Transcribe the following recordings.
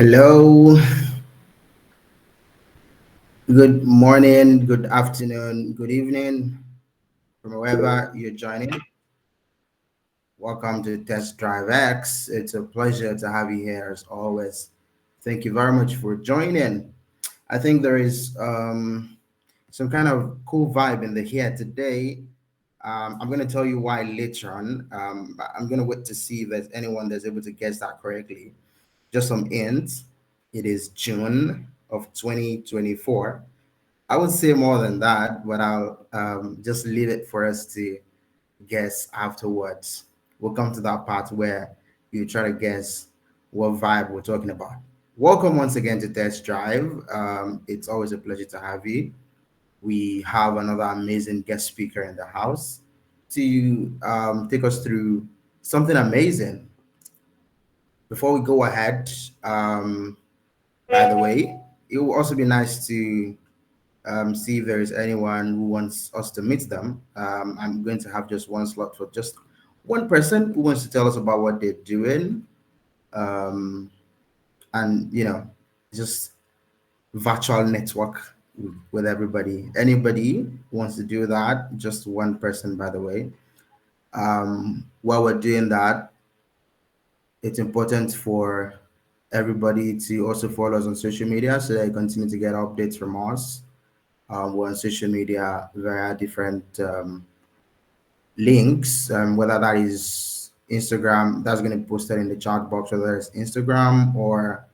Hello, good morning, good afternoon, good evening from wherever you're joining. Welcome to Test Drive X. It's a pleasure to have you here as always. Thank you very much for joining. I think there is some kind of cool vibe in the here today. I'm going to tell you why later on. But I'm going to wait to see if there's anyone that's able to guess that correctly. Just some hints. It is June of 2024. I would say more than that, but I'll just leave it for us to guess afterwards. We'll come to that part where you try to guess what vibe we're talking about. Welcome once again to Test Drive. It's always a pleasure to have you. We have another amazing guest speaker in the house to take us through something amazing. Before we go ahead, by the way, it will also be nice to see if there is anyone who wants us to meet them. I'm going to have just one slot for just one person who wants to tell us about what they're doing, um, and just virtual network with everybody. Anybody who wants to do that, just one person, by the way. While we're doing that, it's important for everybody to also follow us on social media so that you continue to get updates from us. We're on social media via different links, whether that is Instagram, that's going to be posted in the chat box, whether it's Instagram or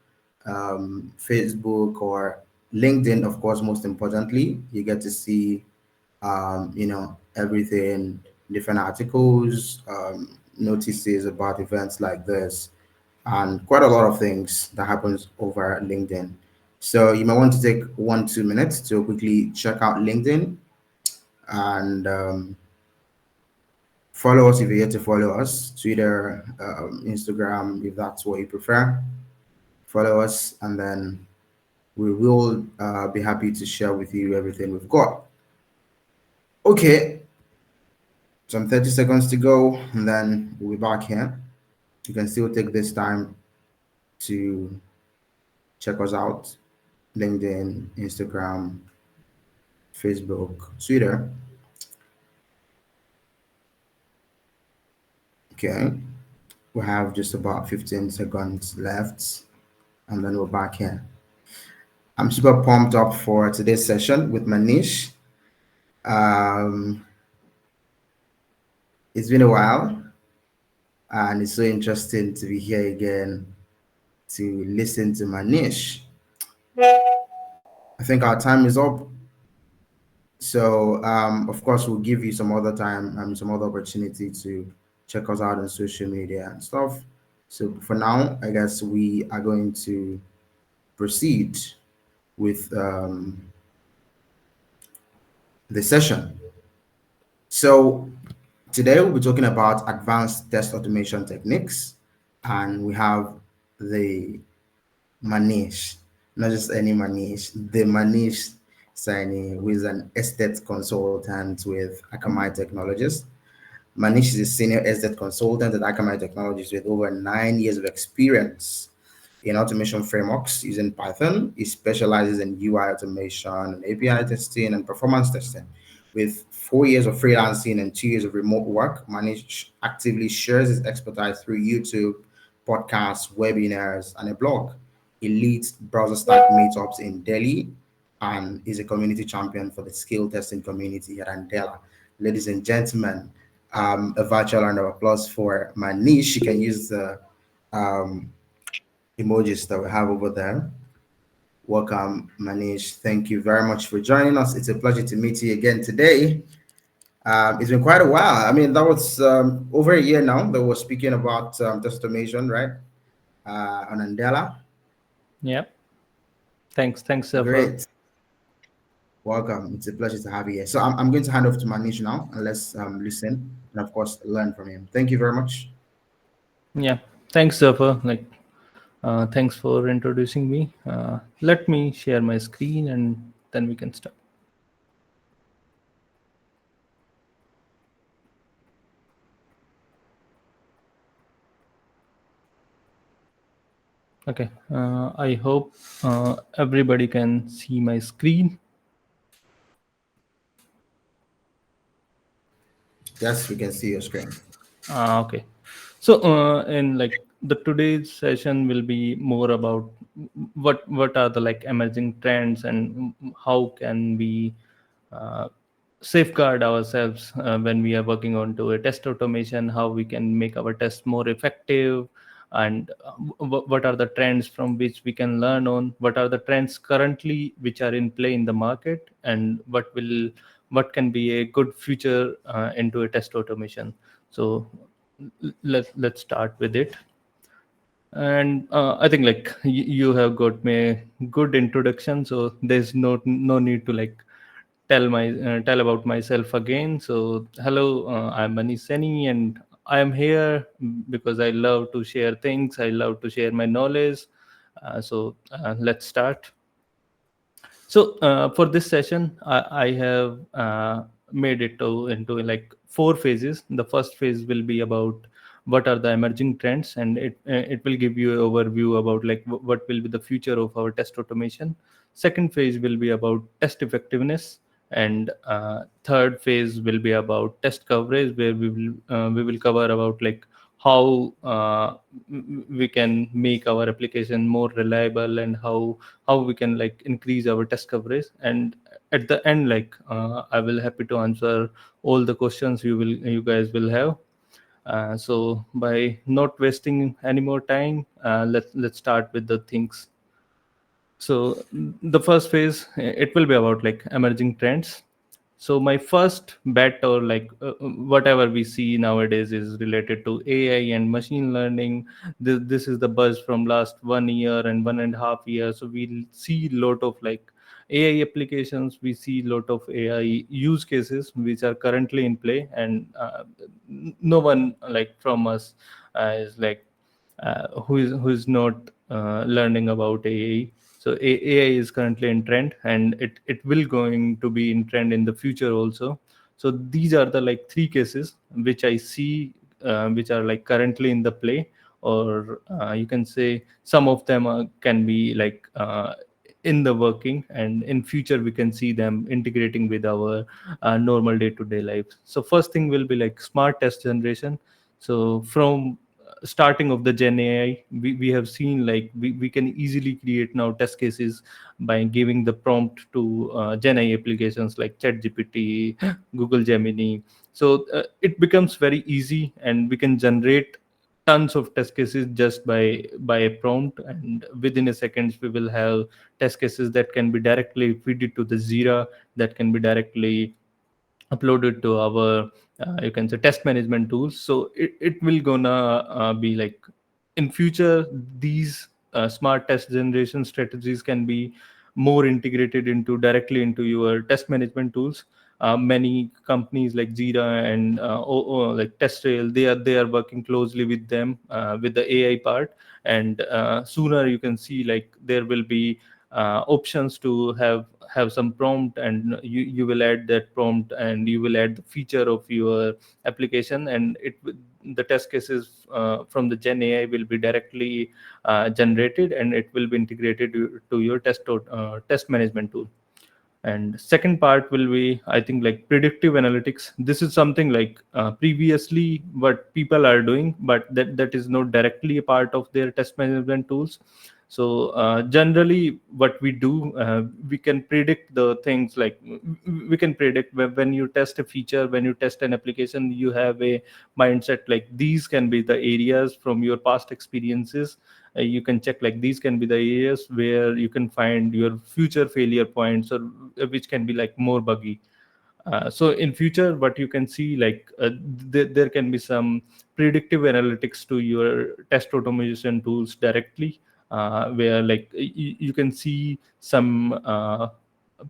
Facebook or LinkedIn, of course, most importantly, you get to see, everything, different articles, notices about events like this, and quite a lot of things that happens over LinkedIn. So you might want to take 1-2 minutes to quickly check out LinkedIn and follow us if you're yet to follow us. Twitter, Instagram, if that's what you prefer. Follow us, and then we will be happy to share with you everything we've got. Okay, some 30 seconds to go, and then we'll be back here. You can still take this time to check us out: LinkedIn, Instagram, Facebook, Twitter. Okay, we have just about 15 seconds left, and then we're back here. I'm super pumped up for today's session with Manish. Um, it's been a while, and it's so interesting to be here again to listen to Manish. I think our time is up. So, of course, we'll give you some other time and some other opportunity to check us out on social media and stuff. So, for now, I guess we are going to proceed with the session. So, today we'll be talking about advanced test automation techniques, and we have the Manish, not just any Manish, the Manish Saini, who is an SDET consultant with Akamai Technologies. Manish is a senior SDET consultant at Akamai Technologies with over 9 years of experience in automation frameworks using Python. He specializes in UI automation, API testing, and performance testing. With 4 years of freelancing and 2 years of remote work, Manish actively shares his expertise through YouTube, podcasts, webinars, and a blog. He leads browser stack meetups in Delhi and is a community champion for the skill testing community at Andela. Ladies and gentlemen, a virtual round of applause for Manish. You can use the um, emojis that we have over there. Welcome, Manish. Thank you very much for joining us. It's a pleasure to meet you again today. It's been quite a while. I mean, that was over a year now that we're speaking about test automation, right? On Andela. Yeah. Thanks, Safa. Great. Welcome. It's a pleasure to have you here. So I'm going to hand off to Manish now, and let's listen and, of course, learn from him. Thank you very much. Yeah. Thanks, Safa. Thanks for introducing me. Let me share my screen and then we can start. Okay. I hope everybody can see my screen. Yes, we can see your screen. Okay. So, in like the today's session will be more about what are the like emerging trends and how can we uh, safeguard ourselves when we are working on to a test automation, how we can make our tests more effective, and what are the trends from which we can learn on, what are the trends currently which are in play in the market, and what can be a good future into a test automation. So let's start with it. And I think like you have got me a good introduction, so there's no need to like tell about myself again. So hello, I'm Manish Saini, and I am here because I love to share things, I love to share my knowledge. Let's start. So for this session, I have made it into like four phases. The first phase will be about what are the emerging trends, and it will give you an overview about like what will be the future of our test automation. Second phase will be about test effectiveness, and third phase will be about test coverage, where we will cover about like how we can make our application more reliable, and how we can like increase our test coverage. And at the end, like I will happy to answer all the questions you guys will have. So by not wasting any more time, let's start with the things. So the first phase, it will be about like emerging trends. So my first bet, or like whatever we see nowadays, is related to AI and machine learning. This is the buzz from last 1 year and 1.5 years. So we see lot of like AI applications, we see lot of AI use cases which are currently in play, and no one like from us is like who is not learning about AI. So AI is currently in trend, and it will going to be in trend in the future also. So these are the like three cases which I see, which are like currently in the play, or you can say some of them can be like in the working, and in future we can see them integrating with our normal day-to-day lives. So first thing will be like smart test generation. So from starting of the Gen AI, we have seen like we can easily create now test cases by giving the prompt to Gen AI applications like ChatGPT, Google Gemini. So it becomes very easy, and we can generate tons of test cases just by a prompt, and within a seconds we will have test cases that can be directly feed it to the Zira, that can be directly uploaded to our you can say test management tools. So it will gonna be like in future these smart test generation strategies can be more integrated into directly into your test management tools. Many companies like Jira and like TestRail, they are working closely with them with the AI part. And sooner you can see like there will be options to have some prompt, and you will add that prompt, and you will add the feature of your application, and the test cases from the Gen AI will be directly generated, and it will be integrated to your test management tool. And second part will be, I think, like predictive analytics. This is something like previously what people are doing, but that is not directly a part of their test management tools. So generally what we do, we can predict the things like we can predict when you test a feature, when you test an application, you have a mindset like these can be the areas from your past experiences. You can check like these can be the areas where you can find your future failure points, or which can be like more buggy. So in future what you can see like there can be some predictive analytics to your test automation tools directly, where like you can see some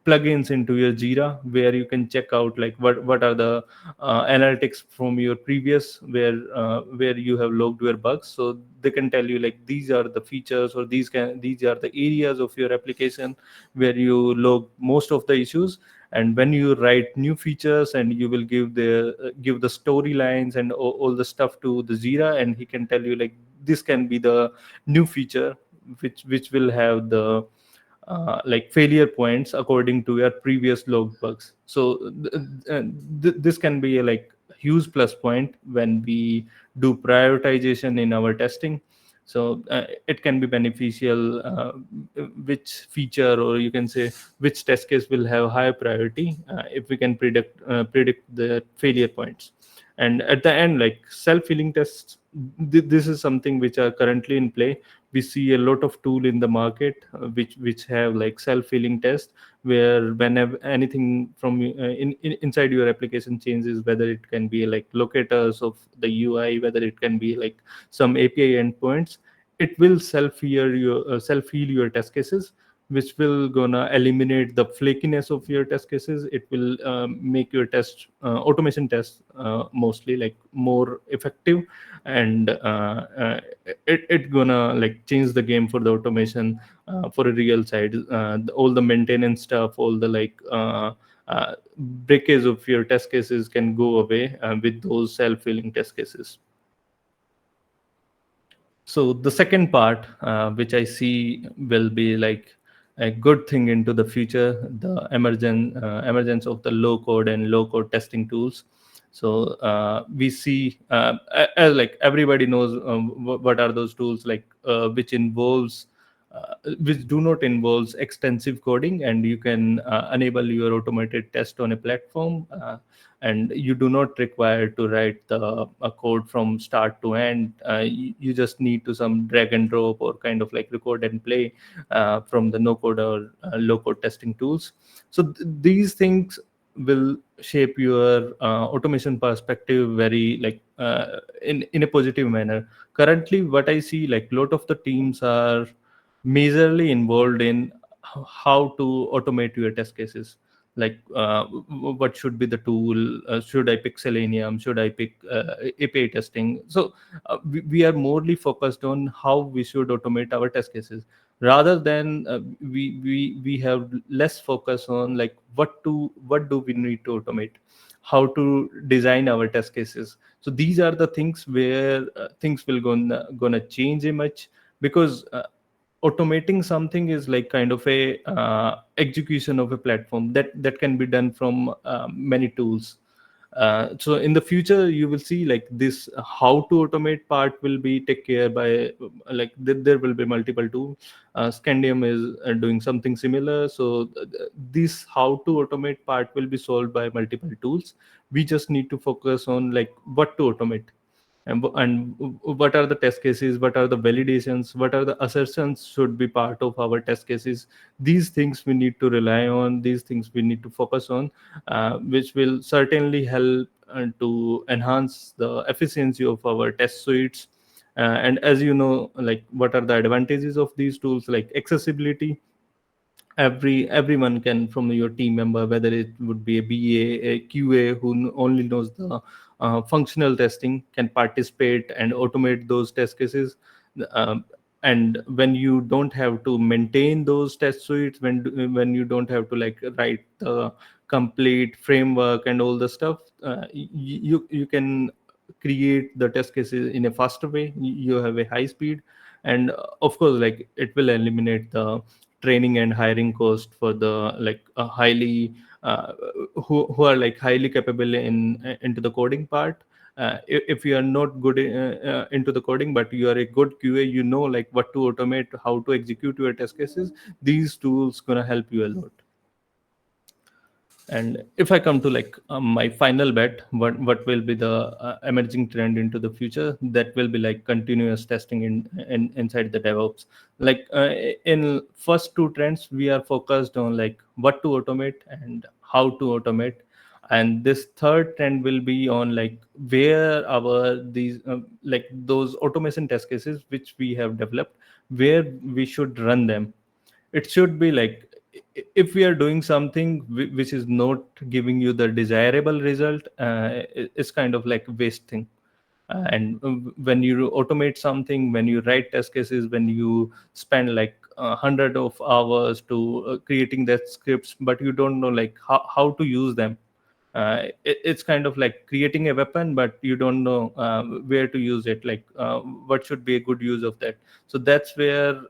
plugins into your Jira, where you can check out like what are the analytics from your previous, where you have logged your bugs. So they can tell you like these are the features, or these are the areas of your application where you log most of the issues. And when you write new features, and you will give the storylines and all the stuff to the Jira, and he can tell you like this can be the new feature which will have the like failure points according to your previous log bugs. So this can be a like huge plus point when we do prioritization in our testing. So it can be beneficial, which feature, or you can say which test case will have higher priority, if we can predict the failure points. And at the end, like self-healing tests, this is something which are currently in play. We see a lot of tool in the market, which have like self-healing test, where whenever anything from inside your application changes, whether it can be like locators of the UI, whether it can be like some API endpoints, it will self-heal your test cases, which will gonna eliminate the flakiness of your test cases. It will make your test automation tests mostly like more effective. And it gonna like change the game for the automation, for a real side. All the maintenance stuff, all the like breakage of your test cases can go away with those self-healing test cases. So the second part, which I see will be like a good thing into the future, the emergence of the low code and low code testing tools. So we see, as like everybody knows, what are those tools like, which do not involves extensive coding, and you can enable your automated test on a platform, and you do not require to write the a code from start to end. You just need to some drag and drop, or kind of like record and play from the no code or low code testing tools. So these things will shape your automation perspective very like in a positive manner. Currently what I see, like lot of the teams are majorly involved in how to automate your test cases. Like what should be the tool, should I pick Selenium, should I pick API testing. So we are morely focused on how we should automate our test cases, rather than we have less focus on like what do we need to automate, how to design our test cases. So these are the things where things will gonna change much, because automating something is like kind of a execution of a platform that can be done from many tools. So in the future you will see like this how to automate part will be take care by like there will be multiple tools. Scandium is doing something similar. So this how to automate part will be solved by multiple tools. We just need to focus on like what to automate, and what are the test cases, what are the validations, what are the assertions should be part of our test cases. These things we need to rely on, these things we need to focus on, which will certainly help to enhance the efficiency of our test suites. And as you know, like what are the advantages of these tools, like accessibility. Everyone can from your team member, whether it would be a BA, a QA who only knows the functional testing, can participate and automate those test cases. um, and when you don't have to maintain those test suites, when you don't have to like write the complete framework and all the stuff, you can create the test cases in a faster way. You have a high speed, and of course like it will eliminate the training and hiring cost for the like highly who are like highly capable in into the coding part. If you are not good into the coding, but you are a good QA, you know like what to automate, how to execute your test cases, these tools gonna help you a lot. And if I come to like my final bet, what will be the emerging trend into the future, that will be like continuous testing in inside the DevOps. Like in first two trends, we are focused on like what to automate and how to automate. And this third trend will be on like where our these like those automation test cases which we have developed, where we should run them. It should be like if we are doing something which is not giving you the desirable result, it's kind of like waste thing. And when you automate something, when you write test cases, when you spend like 100 of hours to creating that scripts, but you don't know like how to use them, It's kind of like creating a weapon, but you don't know where to use it, like what should be a good use of that. So that's where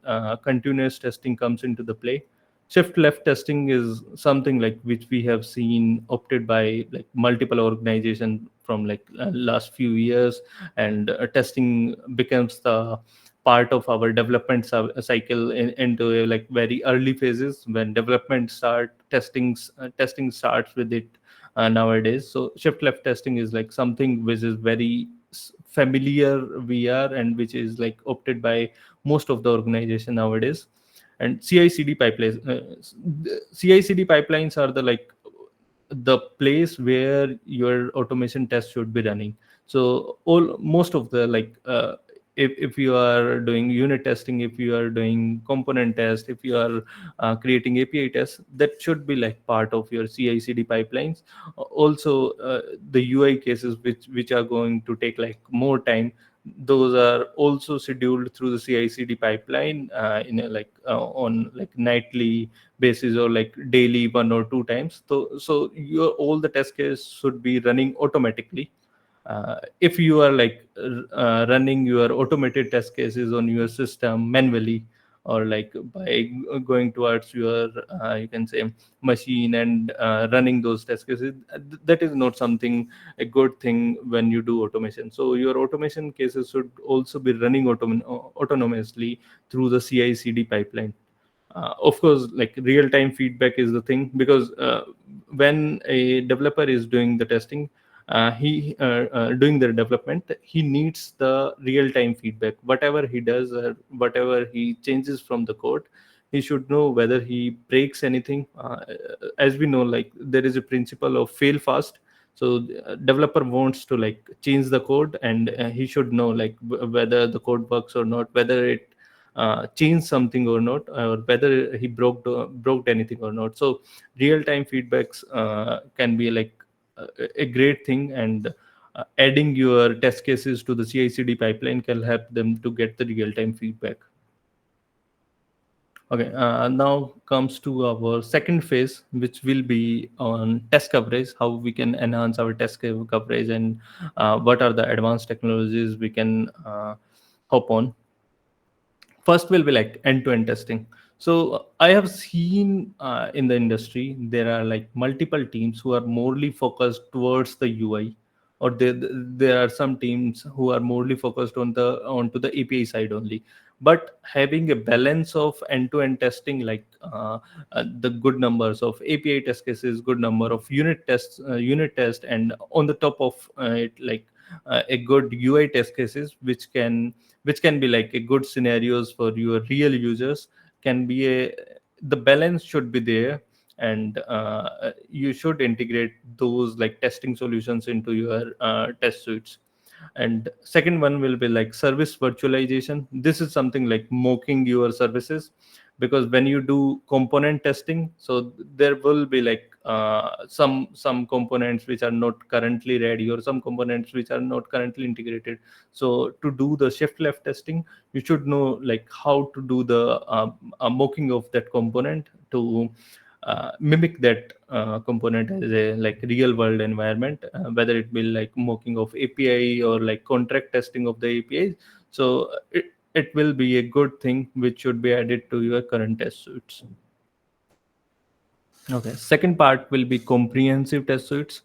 continuous testing comes into the play. Shift left testing is something like which we have seen opted by like multiple organizations from like last few years. And testing becomes the part of our development cycle into a like very early phases. When development start, testing starts with it nowadays. So shift left testing is like something which is very familiar we are, and which is like opted by most of the organization nowadays. And CI/CD pipelines, CI/CD pipelines are the like the place where your automation test should be running. So all most of the like if you are doing unit testing, if you are doing component test, if you are creating API tests, that should be like part of your CI/CD pipelines. Also the UI cases which are going to take like more time, those are also scheduled through the CI/CD pipeline in a like on like nightly basis or like daily 1 or 2 times. So your all the test case should be running automatically. If you are like running your automated test cases on your system manually, or like by going towards your you can say machine and running those test cases, that is not something a good thing when you do automation. So your automation cases should also be running autonomously through the CI/CD pipeline. Of course, like real time feedback is the thing, because when a developer is doing the testing, he doing the development, he needs the real time feedback. Whatever he does or whatever he changes from the code, he should know whether he breaks anything. As we know, like there is a principle of fail fast. So developer wants to like change the code, and he should know like whether the code works or not, whether it changed something or not, or whether he broke anything or not. So real time feedbacks can be like a great thing. And adding your test cases to the CI/CD pipeline can help them to get the real time feedback. Okay, now comes to our second phase, which will be on test coverage, how we can enhance our coverage, and what are the advanced technologies we can hop on. First will be like end-to-end testing. So I have seen in the industry there are like multiple teams who are morely focused towards the UI, or there are some teams who are morely focused on the onto the API side only. But having a balance of end-to-end testing, like the good numbers of API test cases, good number of unit test, and on the top of it, like a good UI test cases, which can be like a good scenarios for your real users, can be a the balance should be there. And you should integrate those like testing solutions into your test suites. And second one will be like service virtualization. This is something like mocking your services, because when you do component testing, so there will be like some components which are not currently ready, or some components which are not currently integrated. So to do the shift left testing, you should know like how to do the mocking of that component to mimic that component as a like real world environment, whether it be like mocking of API or like contract testing of the APIs. So it will be a good thing which should be added to your current test suites. Okay, second part will be comprehensive test suites.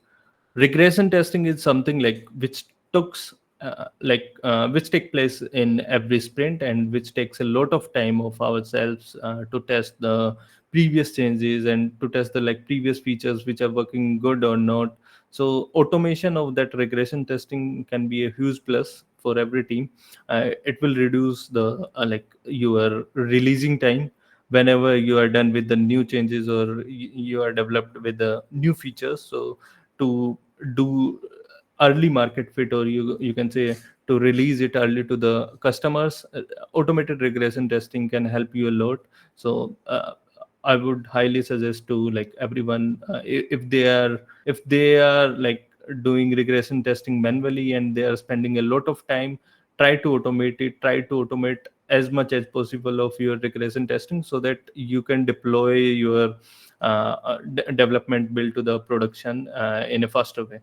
Regression testing is something like which which take place in every sprint, and which takes a lot of time of ourselves to test the previous changes, and to test the like previous features which are working good or not. So automation of that regression testing can be a huge plus for every team. It will reduce the like your releasing time whenever you are done with the new changes, or you are developed with the new features. So to do early market fit, or you can say to release it early to the customers, automated regression testing can help you a lot. So I would highly suggest to like everyone, if they are like doing regression testing manually and they are spending a lot of time, try to automate it, try to automate as much as possible of your regression testing so that you can deploy your development build to the production in a faster way.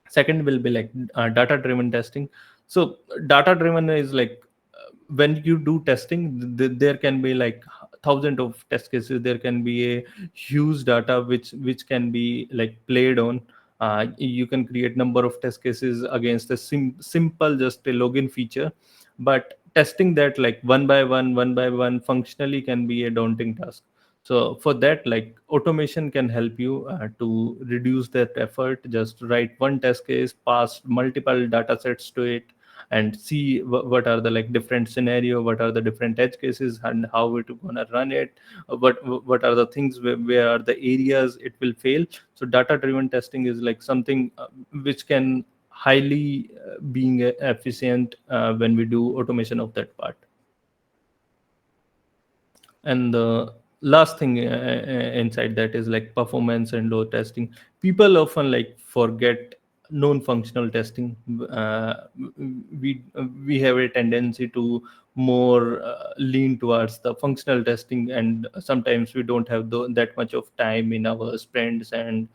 Second will be like data driven testing. So data driven is like when you do testing, there can be like thousand of test cases, there can be a huge data which can be like played on. You can create number of test cases against a simple just a login feature, but testing that like one by one functionally can be a daunting task. So for that, like automation can help you to reduce that effort. Just write one test case, pass multiple data sets to it, and see what are the like different scenario, what are the different edge cases, and how it gonna run it. What are the things where are the areas it will fail. So data driven testing is like something which can highly being efficient when we do automation of that part. And the last thing inside that is like performance and load testing. People often like forget non-functional testing. We have a tendency to more lean towards the functional testing, and sometimes we don't have that much of time in our sprints and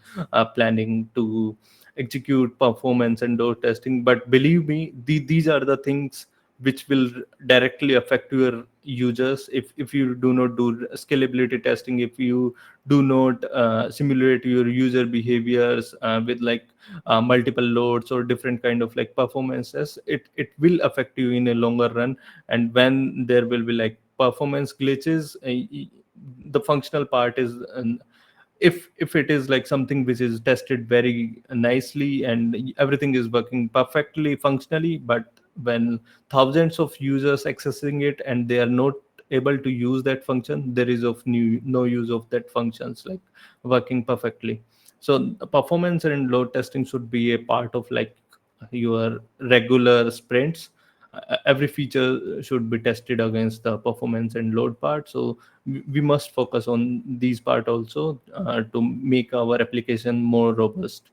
planning to execute performance and load testing. But believe me, these are the things which will directly affect your users if you do not do scalability testing, if you do not simulate your user behaviors with like multiple loads or different kind of like performances. It will affect you in a longer run. And when there will be like performance glitches, the functional part is if it is like something which is tested very nicely and everything is working perfectly functionally, but when thousands of users accessing it and they are not able to use that function, there is of no use of that functions like working perfectly. So performance and load testing should be a part of like your regular sprints. Every feature should be tested against the performance and load part. So we must focus on these part also to make our application more robust.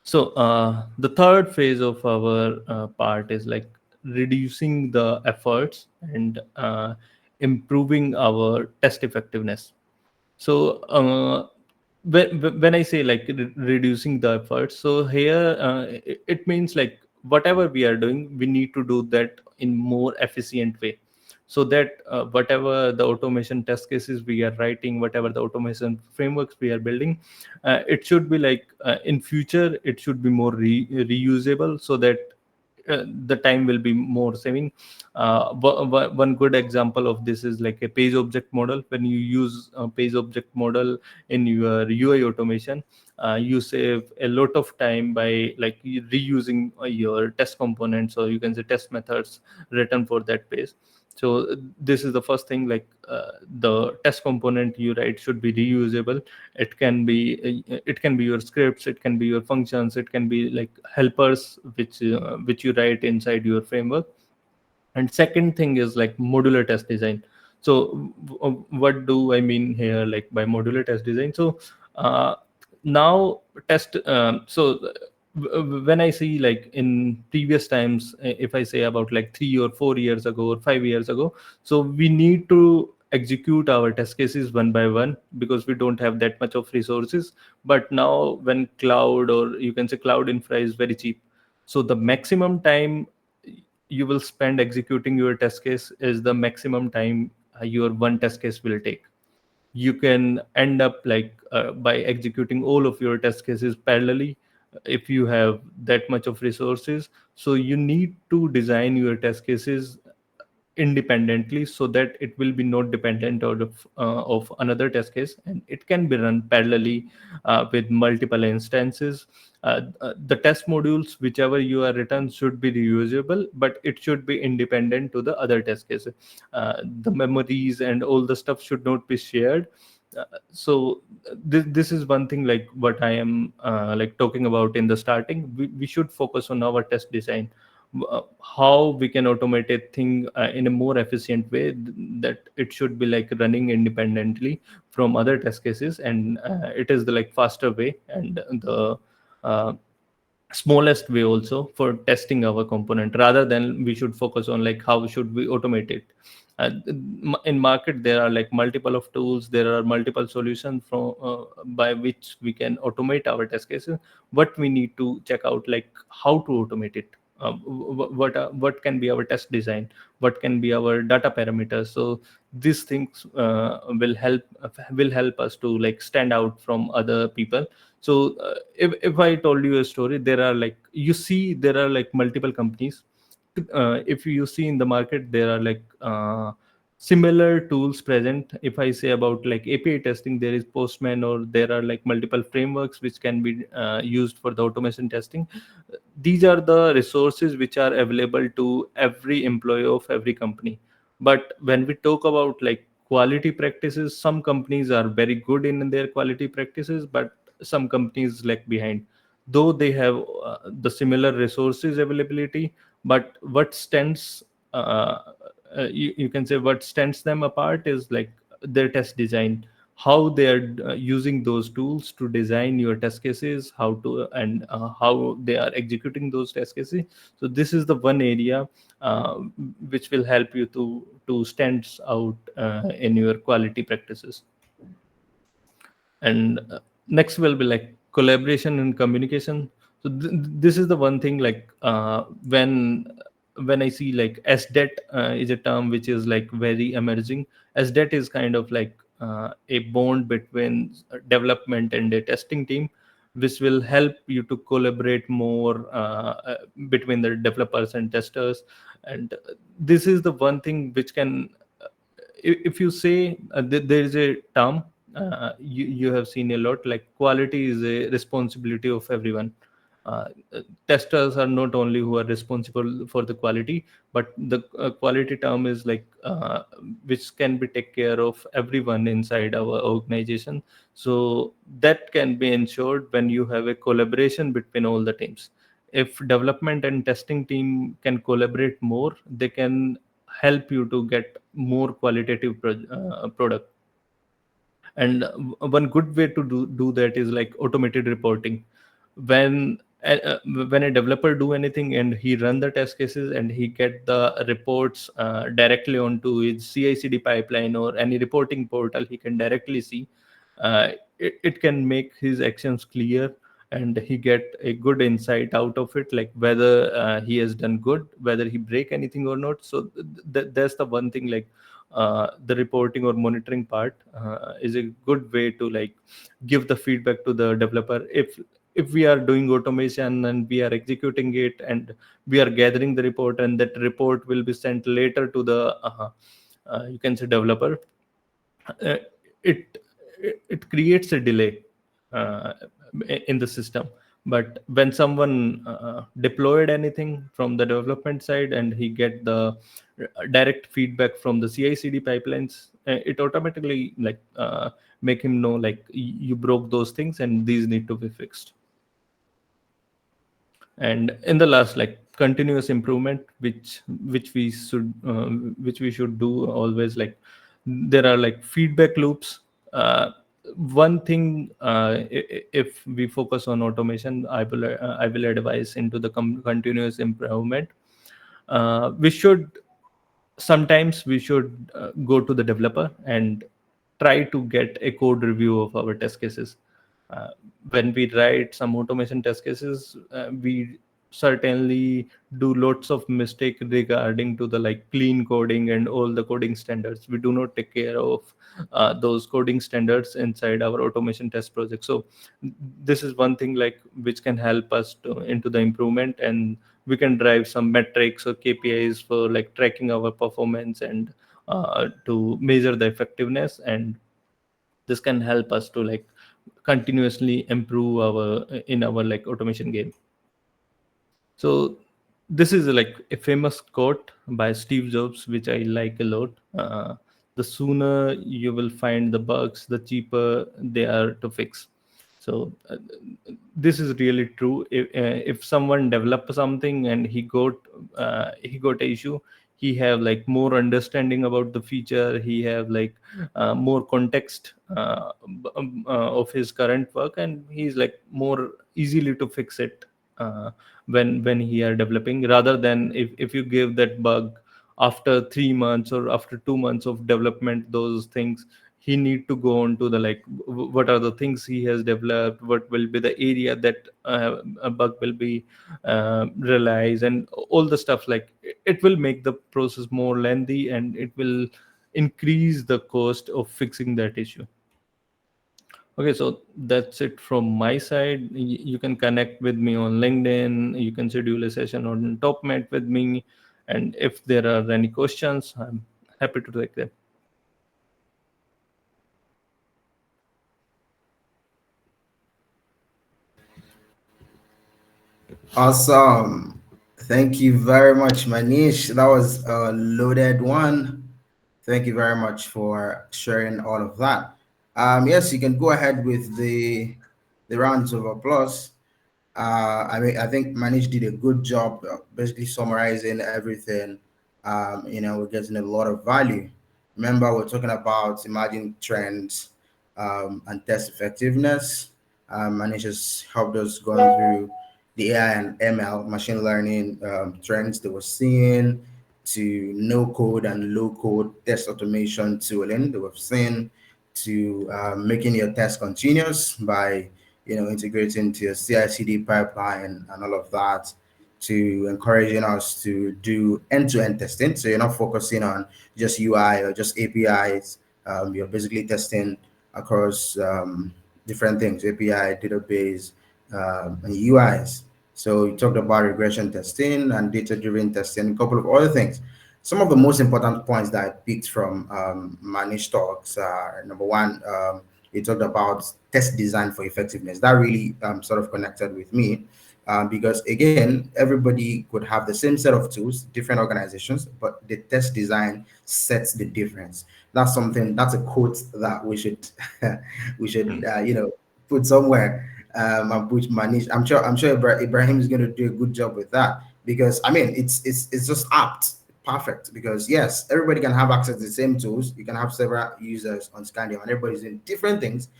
So the third phase of our part is like reducing the efforts and improving our test effectiveness. So when I say like reducing the effort, so here it means like whatever we are doing, we need to do that in more efficient way, so that whatever the automation test cases we are writing, whatever the automation frameworks we are building, it should be like in future it should be more reusable, so that the time will be more saving. One good example of this is like a page object model. When you use a page object model in your UI automation, you save a lot of time by like reusing your test components, or you can say test methods written for that page. So this is the first thing, like the test component you write should be reusable. It can be your scripts, it can be your functions, it can be like helpers which you write inside your framework. And second thing is like modular test design. So what do I mean here like by modular test design? So uh, now test when I see like in previous times, if I say about like 3 or 4 years ago or 5 years ago, so we need to execute our test cases one by one because we don't have that much of resources. But now when cloud, or you can say cloud infra is very cheap, so the maximum time you will spend executing your test case is the maximum time your one test case will take. You can end up like by executing all of your test cases parallelly if you have that much of resources. So you need to design your test cases independently so that it will be not dependent of another test case, and it can be run parallelly with multiple instances. The test modules whichever you are written should be reusable, but it should be independent to the other test cases. The memories and all the stuff should not be shared. So this is one thing like what I am like talking about in the starting. We should focus on our test design, how we can automate a thing in a more efficient way, that it should be like running independently from other test cases, and it is the like faster way. And the uh, smallest way also for testing our component, rather than we should focus on like how should we automate it. In market there are like multiple of tools, there are multiple solutions from by which we can automate our test cases. What we need to check out like how to automate it, what can be our test design, what can be our data parameters. So these things will help us to like stand out from other people. So if I told you a story, there are like, you see there are like multiple companies. If you see in the market there are like similar tools present. If I say about like API testing, there is Postman, or there are like multiple frameworks which can be used for the automation testing. These are the resources which are available to every employee of every company. But when we talk about like quality practices, some companies are very good in their quality practices, but some companies lag behind, though they have the similar resources availability. But what stands you can say what stands them apart is like their test design, how they are using those tools to design your test cases, how to and how they are executing those test cases. So this is the one area uh, which will help you to stand out in your quality practices. And next will be like collaboration and communication. So this is the one thing like when I see like SDET is a term which is like very emerging. SDET is kind of like a bond between development and a testing team, which will help you to collaborate more between the developers and testers. And this is the one thing which can, if you say there is a term you have seen a lot, like quality is a responsibility of everyone. uh, Testers are not only who are responsible for the quality, but the quality term is like which can be take care of everyone inside our organization. So that can be ensured when you have a collaboration between all the teams. If development and testing team can collaborate more, they can help you to get more qualitative product. And one good way to do that is like automated reporting. when uh, uh, when a developer do anything and he run the test cases and he get the reports directly onto his CI/CD pipeline or any reporting portal, he can directly see. It can make his actions clear, and he get a good insight out of it, like whether he has done good, whether he break anything or not. So that's the one thing, like the reporting or monitoring part is a good way to like give the feedback to the developer. If we are doing automation and we are executing it and we are gathering the report, and that report will be sent later to the you can say developer, uh, it it creates a delay uh, in the system. But when someone deployed anything from the development side and he get the direct feedback from the CI/CD pipelines, it automatically like make him know like you broke those things and these need to be fixed. And in the last, like continuous improvement, which we should which we should do always, like there are like feedback loops. One thing, if we focus on automation, I will advise into the continuous improvement. We should sometimes we should go to the developer and try to get a code review of our test cases. uh, when we write some automation test cases, we certainly do lots of mistake regarding to the like clean coding and all the coding standards. We do not take care of those coding standards inside our automation test project. So this is one thing like which can help us to into the improvement, and we can drive some metrics or KPIs for like tracking our performance and to measure the effectiveness. And this can help us to like continuously improve our in our like automation game. So this is like a famous quote by Steve Jobs, which I like a lot. The sooner you will find the bugs, the cheaper they are to fix. So this is really true. If someone develop something and he got a issue, he have like more understanding about the feature. He have like more context of his current work, and he's like more easily to fix it uh, when he are developing, rather than if you give that bug after 3 months or after 2 months of development, those things he need to go on to the like what are the things he has developed, what will be the area that a bug will be realized, and all the stuff, like it will make the process more lengthy, and it will increase the cost of fixing that issue. Okay, so that's it from my side. You can connect with me on LinkedIn. You can schedule a session on TopMate with me. And if there are any questions, I'm happy to take them. Awesome. Thank you very much, Manish. That was a loaded one. Thank you very much for sharing all of that. Yes, you can go ahead with the rounds of applause. I think Manish did a good job basically summarizing everything. We're getting a lot of value. Remember, we're talking about emerging trends and test effectiveness. Manish has helped us going through the AI and ML, machine learning trends that we're seeing, to no code and low code test automation tooling that we've seen, to making your test continuous by integrating to your CI/CD pipeline and all of that, to encouraging us to do end-to-end testing. So you're not focusing on just UI or just APIs. You're basically testing across different things, API, database, and UIs. So you talked about regression testing and data-driven testing, a couple of other things. Some of the most important points that I picked from Manish talks are number one, he talked about test design for effectiveness. That really sort of connected with me because, again, everybody could have the same set of tools, different organizations, but the test design sets the difference. That's something, that's a quote that we should, we should, put somewhere. And put Manish. I'm sure Ibrahim is going to do a good job with that because I mean it's just apt perfect because yes, everybody can have access to the same tools. You can have several users on Scandium and everybody's doing different things.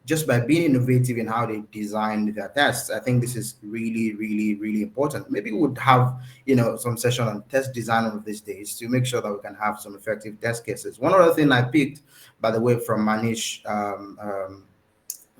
Just by being innovative in how they design their tests, I think this is really, really, really important. Maybe we would have some session on test design of these days to make sure that we can have some effective test cases. One other thing I picked, by the way, from Manish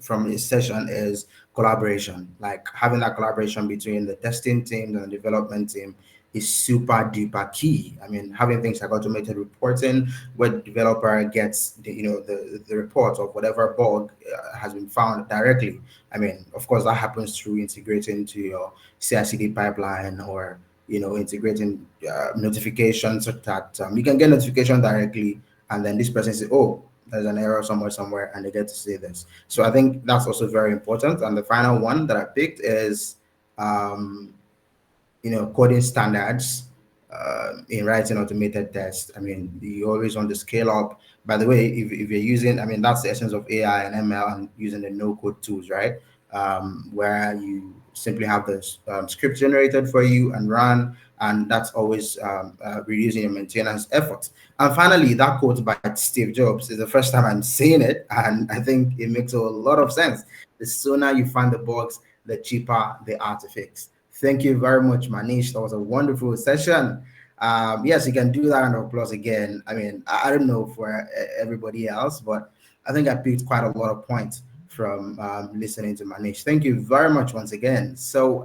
from his session is collaboration. Like having that collaboration between the testing team and the development team is super duper key. I mean, having things like automated reporting where the developer gets the report of whatever bug has been found directly. I mean, of course, that happens through integrating into your CI/CD pipeline or integrating notifications so that you can get notification directly, and then this person says, "Oh, there's an error somewhere," and they get to see this. So I think that's also very important. And the final one that I picked is um, coding standards in writing automated tests. I mean, you always want to scale up. By the way, if you're using, I mean, that's the essence of AI and ML and using the no code tools, right? Where you simply have the script generated for you and run, and that's always reducing your maintenance efforts. And finally, that quote by Steve Jobs is the first time I'm seeing it, and I think it makes a lot of sense. The sooner you find the bugs, the cheaper they are to fix. Thank you very much, Manish. That was a wonderful session. Yes, you can do that round of applause again. I mean, I don't know for everybody else, but I think I picked quite a lot of points from listening to Manish. Thank you very much once again. So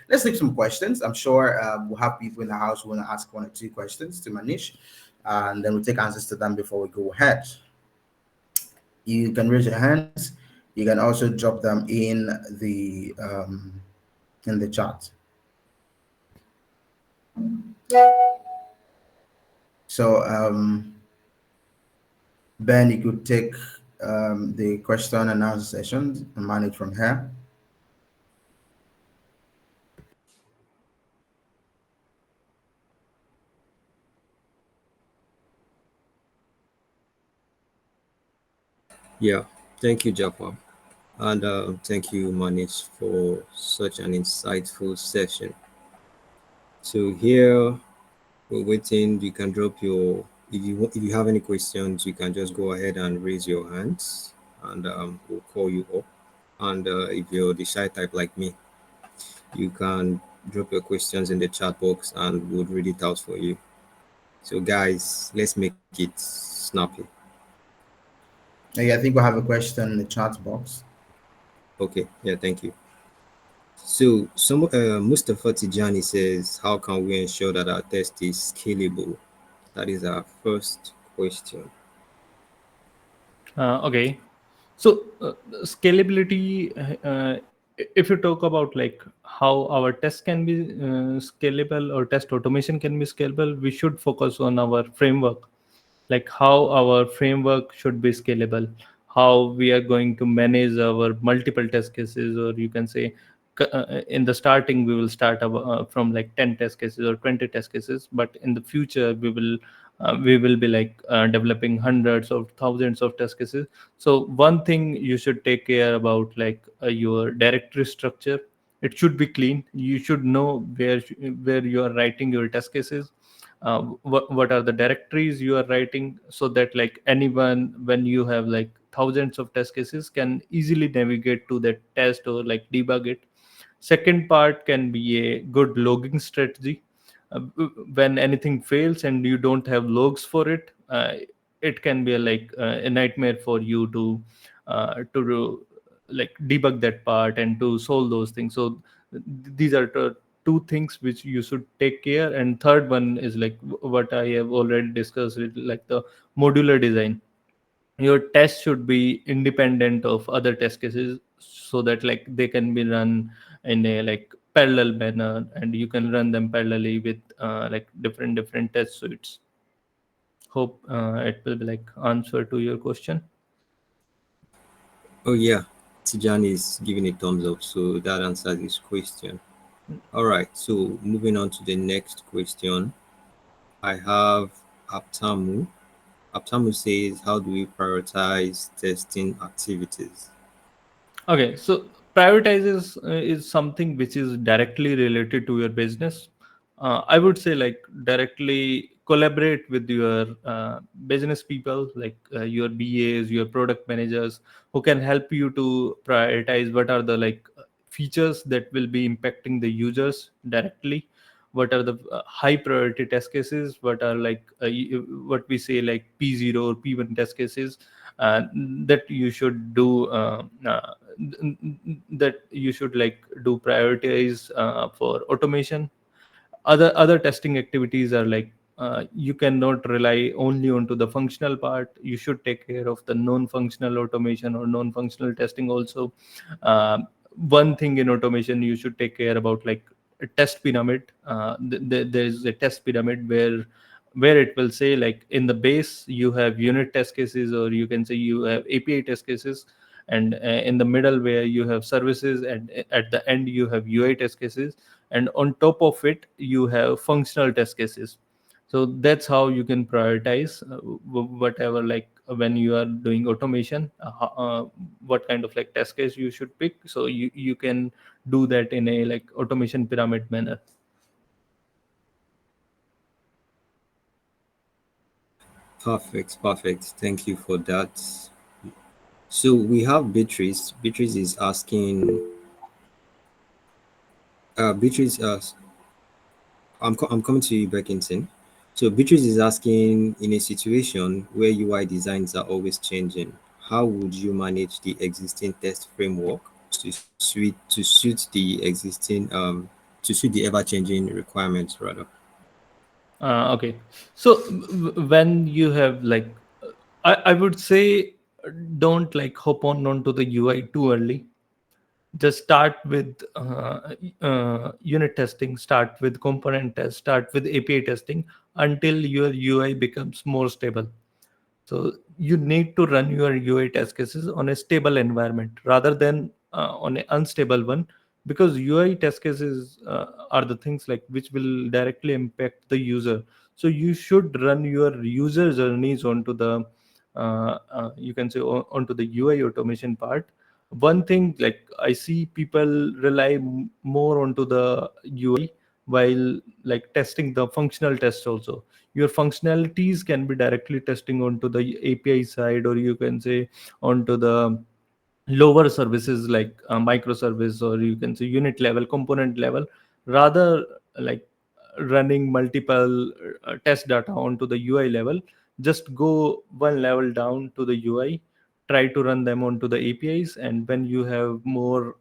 let's take some questions. I'm sure we'll have people in the house who want to ask one or two questions to Manish, and then we'll take answers to them before we go ahead. You can raise your hands. You can also drop them in the chat. So, Ben, you could take the question and answer sessions and manage from here. Yeah, thank you, Japa. And thank you, Manish, for such an insightful session. So here we're waiting. You can drop your if you have any questions, you can just go ahead and raise your hands, and we'll call you up. And if you're the shy type like me, You can drop your questions in the chat box and we'll read it out for you. So, guys, let's make it snappy. Hey, I think we have a question in the chat box. Okay, yeah, thank you. So, Mustafa Tijani says, how can we ensure that our test is scalable? That is our first question. Okay. So scalability, if you talk about like how our test can be scalable or test automation can be scalable, we should focus on our framework, like how our framework should be scalable, how we are going to manage our multiple test cases, or you can say in the starting we will start from like 10 test cases or 20 test cases, but in the future we will be like developing hundreds of thousands of test cases. So one thing you should take care about, like your directory structure, it should be clean. You should know where you are writing your test cases, what are the directories you are writing, so that like anyone, when you have like thousands of test cases, can easily navigate to that test or like debug it. Second part can be a good logging strategy. When anything fails and you don't have logs for it, it can be a nightmare for you to like debug that part and to solve those things. So these are two things which you should take care. And third one is like what I have already discussed with like the modular design. Your test should be independent of other test cases, so that like they can be run in a like parallel manner, and you can run them parallelly with like different test suites. Hope it will be like answer to your question. Oh, yeah, Tijani is giving a thumbs up, so that answers his question. All right, so moving on to the next question, I have Aptamu. Aptamu says, how do we prioritize testing activities? Okay, so prioritize is something which is directly related to your business. I would say like directly collaborate with your business people, like your BAs, your product managers, who can help you to prioritize what are the like features that will be impacting the users directly. What are the high priority test cases? What are like what we say like P0 or P1 test cases that you should do that you should like do prioritize for automation. Other testing activities are like you cannot rely only onto the functional part. You should take care of the non-functional automation or non-functional testing also. um, One thing in automation you should take care about, like a test pyramid. There's a test pyramid where it will say like in the base you have unit test cases, or you can say you have API test cases, and in the middle where you have services, and at the end you have UI test cases, and on top of it you have functional test cases. So that's how you can prioritize whatever, like when you are doing automation, what kind of like test case you should pick, so you can do that in a like automation pyramid manner. Perfect, perfect. Thank you for that. So we have Beatrice. Beatrice is asking, Beatrice, I'm coming to you, Beckinson. So Beatrice is asking, in a situation where UI designs are always changing, how would you manage the existing test framework to suit the ever changing requirements rather? Okay, so when you have like I would say don't like hop on onto the UI too early. Just start with unit testing, start with component test, start with API testing until your UI becomes more stable. So you need to run your UI test cases on a stable environment rather than on an unstable one, because UI test cases are the things like which will directly impact the user. So you should run your user journeys onto the you can say onto the UI automation part. One thing like I see people rely more onto the UI while like testing the functional tests also. Your functionalities can be directly testing onto the API side, or you can say onto the lower services like microservice, or you can say unit level, component level, rather like running multiple test data onto the UI level. Just go one level down to the UI, try to run them onto the APIs, and when you have more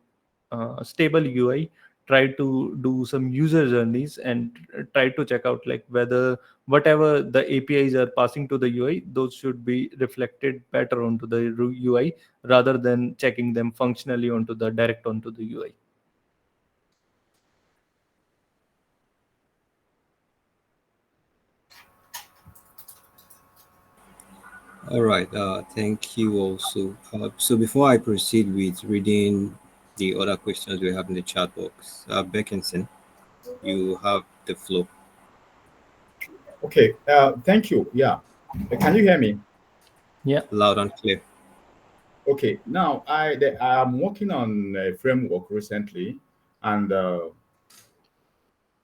stable UI, try to do some user journeys and try to check out like whether whatever the APIs are passing to the UI, those should be reflected better onto the UI, rather than checking them functionally onto the direct onto the UI. All right. Thank you also. So before I proceed with reading the other questions we have in the chat box, Beckinson, you have the floor, Okay, thank you. Yeah. Can you hear me? Yeah. loud and clear. Okay, now I'm working on a framework recently, and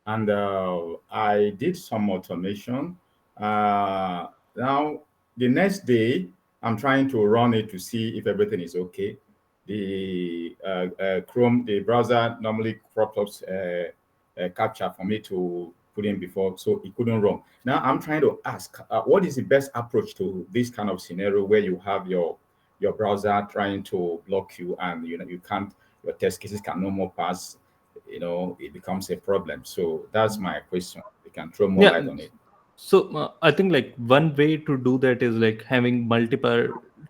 I did some automation. Now, the next day, I'm trying to run it to see if everything is okay. The Chrome, the browser normally cropped up captcha for me to put in before, so it couldn't run. Now, I'm trying to ask, what is the best approach to this kind of scenario where you have your browser trying to block you, and you can't, your test cases can no more pass, it becomes a problem. So that's my question. You can throw more Yeah. light on it. So I think like one way to do that is like having multiple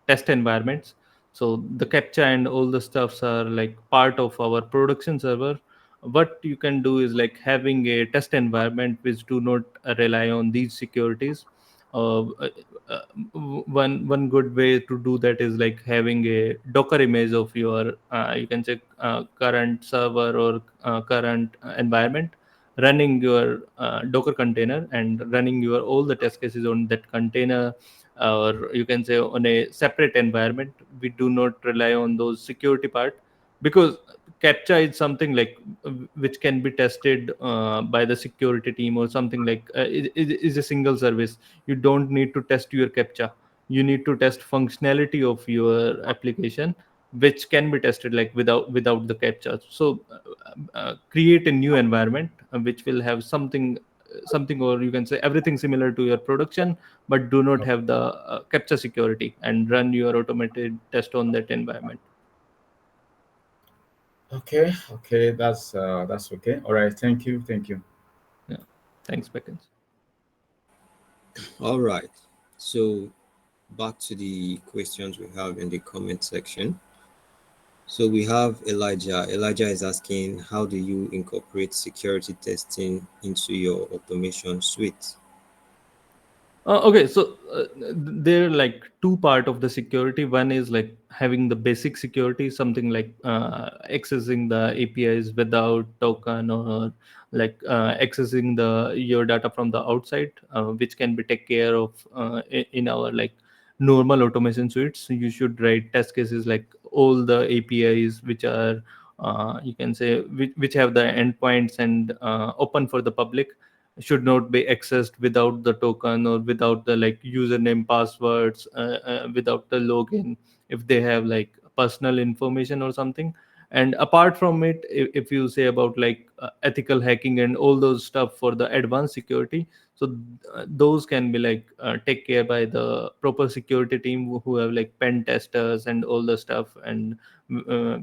test environments. So the captcha and all the stuffs are like part of our production server. What you can do is like having a test environment which do not rely on these securities. Uh, uh, one good way to do that is like having a Docker image of your you can say current server or current environment, running your Docker container and running your all the test cases on that container, or you can say on a separate environment. We do not rely on those security part, because captcha is something like which can be tested by the security team, or something like it is a single service. You don't need to test your captcha. You need to test functionality of your application, which can be tested like without the captcha. So create a new environment which will have something, or you can say everything similar to your production, but do not have the captcha security, and run your automated test on that environment. Okay, okay, that's okay. All right, thank you, thank you. Yeah. Thanks, Beckons. All right. So back to the questions we have in the comment section. So we have Elijah. Elijah is asking, how do you incorporate security testing into your automation suite? Okay, so there are like two part of the security. One is like having the basic security, something like accessing the APIs without token, or like accessing the your data from the outside, which can be take care of in our like normal automation suites. So you should write test cases like all the APIs which are you can say which have the endpoints and open for the public, should not be accessed without the token, or without the like username, passwords, without the login, if they have like personal information or something. And apart from it, if you say about like ethical hacking and all those stuff for the advanced security, so those can be like take care by the proper security team who have like pen testers and all the stuff, and uh,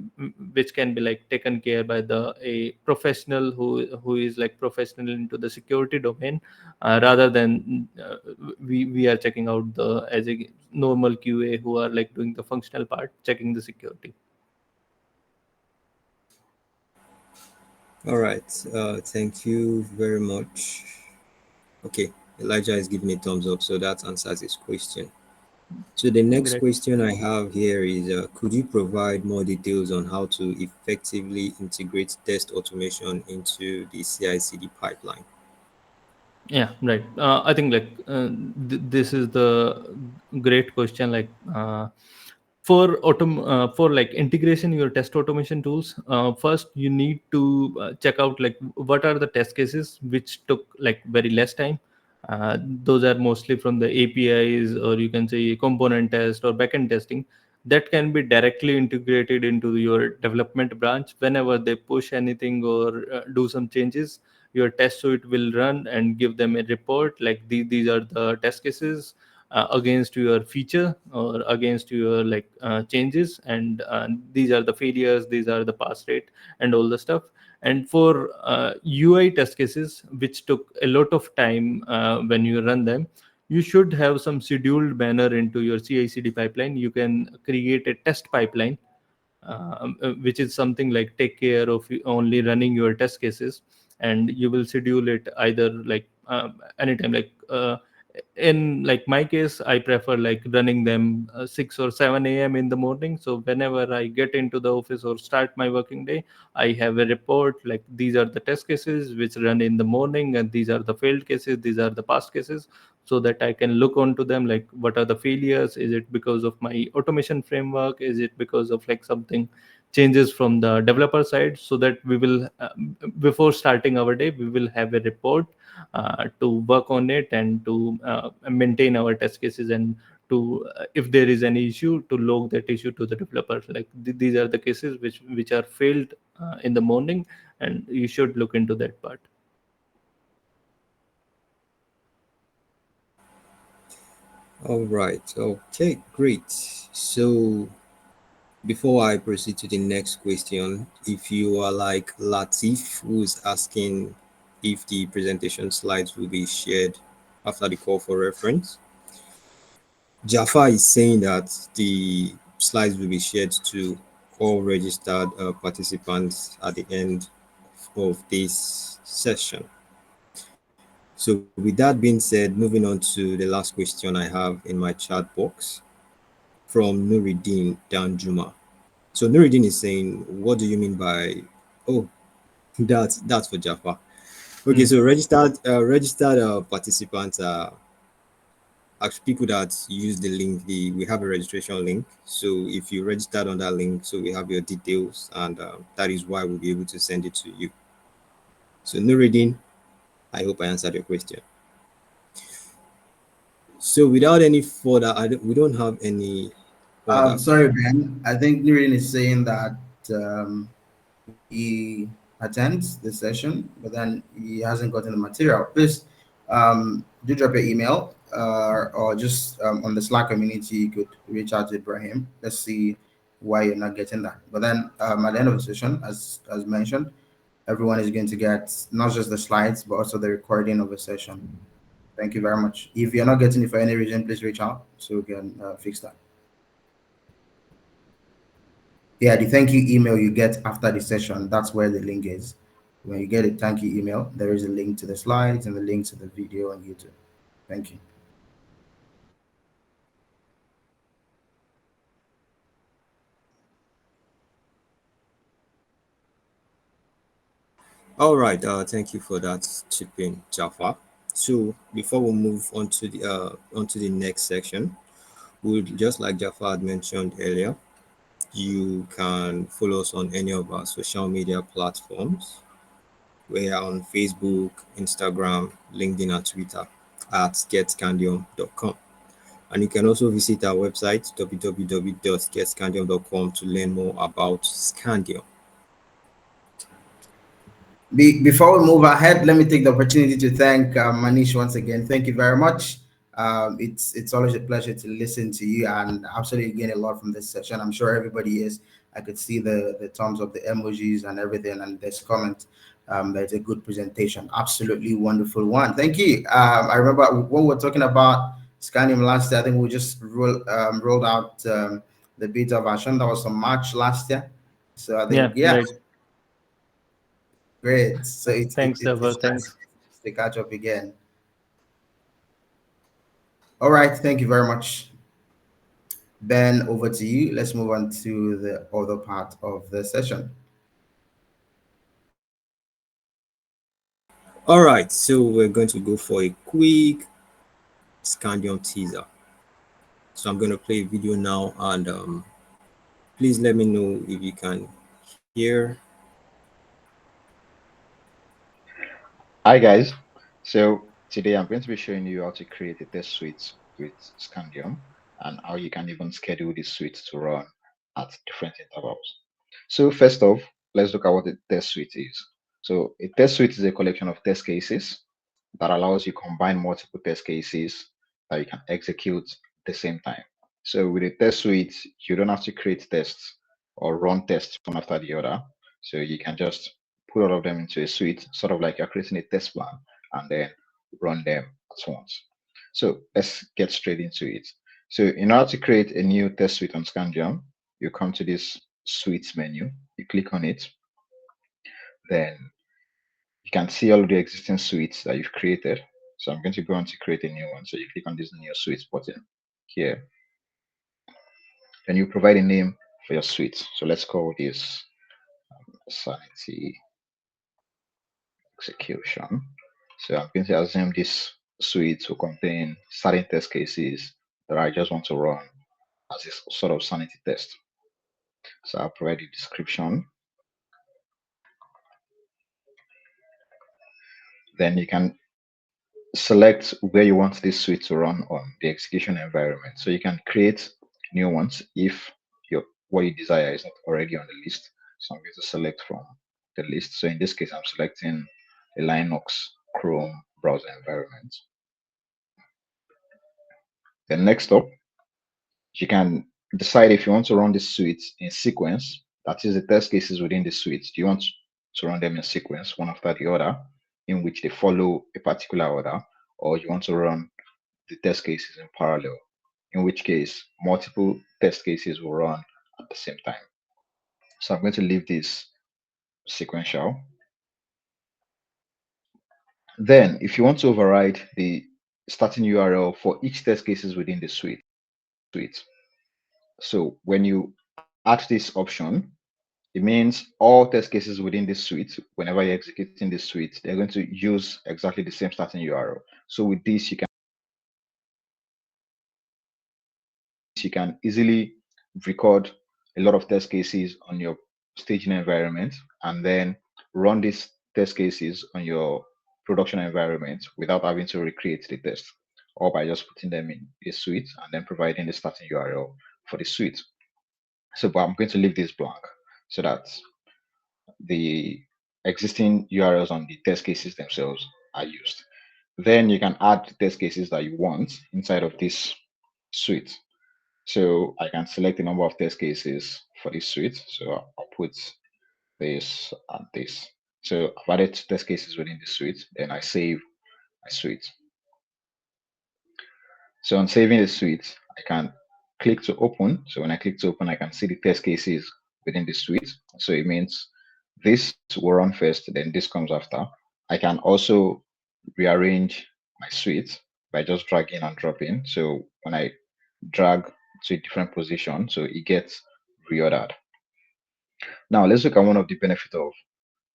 which can be like taken care by the a professional who is like professional into the security domain, rather than we are checking out the as a normal QA who are like doing the functional part, checking the security. All right. Thank you very much. Okay. Elijah is giving me thumbs up, so that answers his question. So the next Great. question I have here is, could you provide more details on how to effectively integrate test automation into the CI/CD pipeline? Yeah, right. I think like this is the great question. Like for like integration your test automation tools, first you need to check out like what are the test cases which took like very less time. Those are mostly from the APIs, or you can say component test or backend testing. that can be directly integrated into your development branch. Whenever they push anything or do some changes, your test suite will run and give them a report like these are the test cases against your feature or against your changes, and these are the failures, these are the pass rate and all the stuff. And for UI test cases which took a lot of time when you run them, you should have some scheduled manner into your CI/CD pipeline. You can create a test pipeline, which is something like take care of only running your test cases, and you will schedule it either anytime. In my case, I prefer like running them 6 or 7 a.m. in the morning. So whenever I get into the office or start my working day, I have a report like these are the test cases which run in the morning, and these are the failed cases, these are the past cases, so that I can look onto them like what are the failures. Is it because of my automation framework? Is it because of like something changes from the developer side? So that we will before starting our day, we will have a report to work on it and to maintain our test cases, and to if there is any issue, to log that issue to the developer like these are the cases which are failed in the morning, and you should look into that part. All right. Okay, great. So before I proceed to the next question, if you are like Latif, who's asking if the presentation slides will be shared after the call for reference, Jaffa is saying that the slides will be shared to all registered participants at the end of this session. So with that being said, moving on to the last question I have in my chat box from Nuruddin Danjuma. So Nuruddin is saying, what do you mean by, oh, that's for Jaffa. Okay, so registered participants are actually people that use the link. We have a registration link. So if you registered on that link, so we have your details, and that is why we'll be able to send it to you. So Nuruddin, I hope I answered your question. So without any further, we don't have any further. Sorry, Ben. I think Nirin is saying that um, he attends the session, but then he hasn't gotten the material. Please do drop your email or just on the Slack community, you could reach out to Ibrahim. Let's see why you're not getting that. But then at the end of the session, as mentioned, everyone is going to get not just the slides, but also the recording of the session. Thank you very much. If you're not getting it for any reason, please reach out so we can fix that. Yeah, the thank you email you get after the session, that's where the link is. When you get a thank you email, there is a link to the slides and the link to the video on YouTube. Thank you. All right, thank you for that tipping, Jaffa. So before we move on to the next section, would just like Jaffa had mentioned earlier, you can follow us on any of our social media platforms. We are on Facebook, Instagram, LinkedIn, and Twitter at getscandium.com. And you can also visit our website www.getscandium.com to learn more about Scandium. Before we move ahead, let me take the opportunity to thank Manish once again. Thank you very much. It's always a pleasure to listen to you, and absolutely gain a lot from this session. I'm sure everybody is. I could see the thumbs of the emojis and everything, and this comment. That's a good presentation. Absolutely wonderful one. Thank you. I remember when we were talking about Scandium last year. I think we just rolled out the beta version. That was from March last year. So I think, Yeah, yeah, right. great. So Thanks, Trevor. it's nice Thanks. to catch up again. All right, thank you very much. Ben, over to you. Let's move on to the other part of the session. All right, so we're going to go for a quick Scandium teaser. So I'm going to play a video now, and please let me know if you can hear. Hi guys. So today I'm going to be showing you how to create a test suite with Scandium. and how you can even schedule this suite to run at different intervals. So first off, let's look at what a test suite is. So a test suite is a collection of test cases that allows you combine multiple test cases that you can execute at the same time. So with a test suite, you don't have to create tests or run tests one after the other. So you can just put all of them into a suite, sort of like you're creating a test plan, and then run them at once. So let's get straight into it. So in order to create a new test suite on Scandium, you come to this suites menu, you click on it, then you can see all of the existing suites that you've created. So I'm going to go on to create a new one. So you click on this new suites button here, and you provide a name for your suite. So let's call this Sanity Execution. So I'm going to assume this suite will contain certain test cases that I just want to run as a sort of sanity test. So I'll provide a description. Then you can select where you want this suite to run on the execution environment. So you can create new ones if your what you desire is not already on the list. So I'm going to select from the list. So in this case, I'm selecting a Linux Chrome browser environment. Then next up, you can decide if you want to run this suite in sequence. That is the test cases within the suite. Do you want to run them in sequence, one after the other, in which they follow a particular order, or you want to run the test cases in parallel, in which case multiple test cases will run at the same time. So I'm going to leave this sequential. Then, if you want to override the starting URL for each test cases within the suite, so when you add this option, it means all test cases within this suite, whenever you're executing this suite, they're going to use exactly the same starting URL. So with this, you can easily record a lot of test cases on your staging environment and then run these test cases on your production environment without having to recreate the test, or by just putting them in a suite and then providing the starting URL for the suite. So but I'm going to leave this blank so that the existing URLs on the test cases themselves are used. Then you can add the test cases that you want inside of this suite. So I can select the number of test cases for this suite. So I'll put this and this. So I've added test cases within the suite. Then I save my suite. So on saving the suite, I can click to open. So when I click to open, I can see the test cases within the suite. So it means this will run first, then this comes after. I can also rearrange my suite by just dragging and dropping. So when I drag to a different position, so it gets reordered. Now let's look at one of the benefits of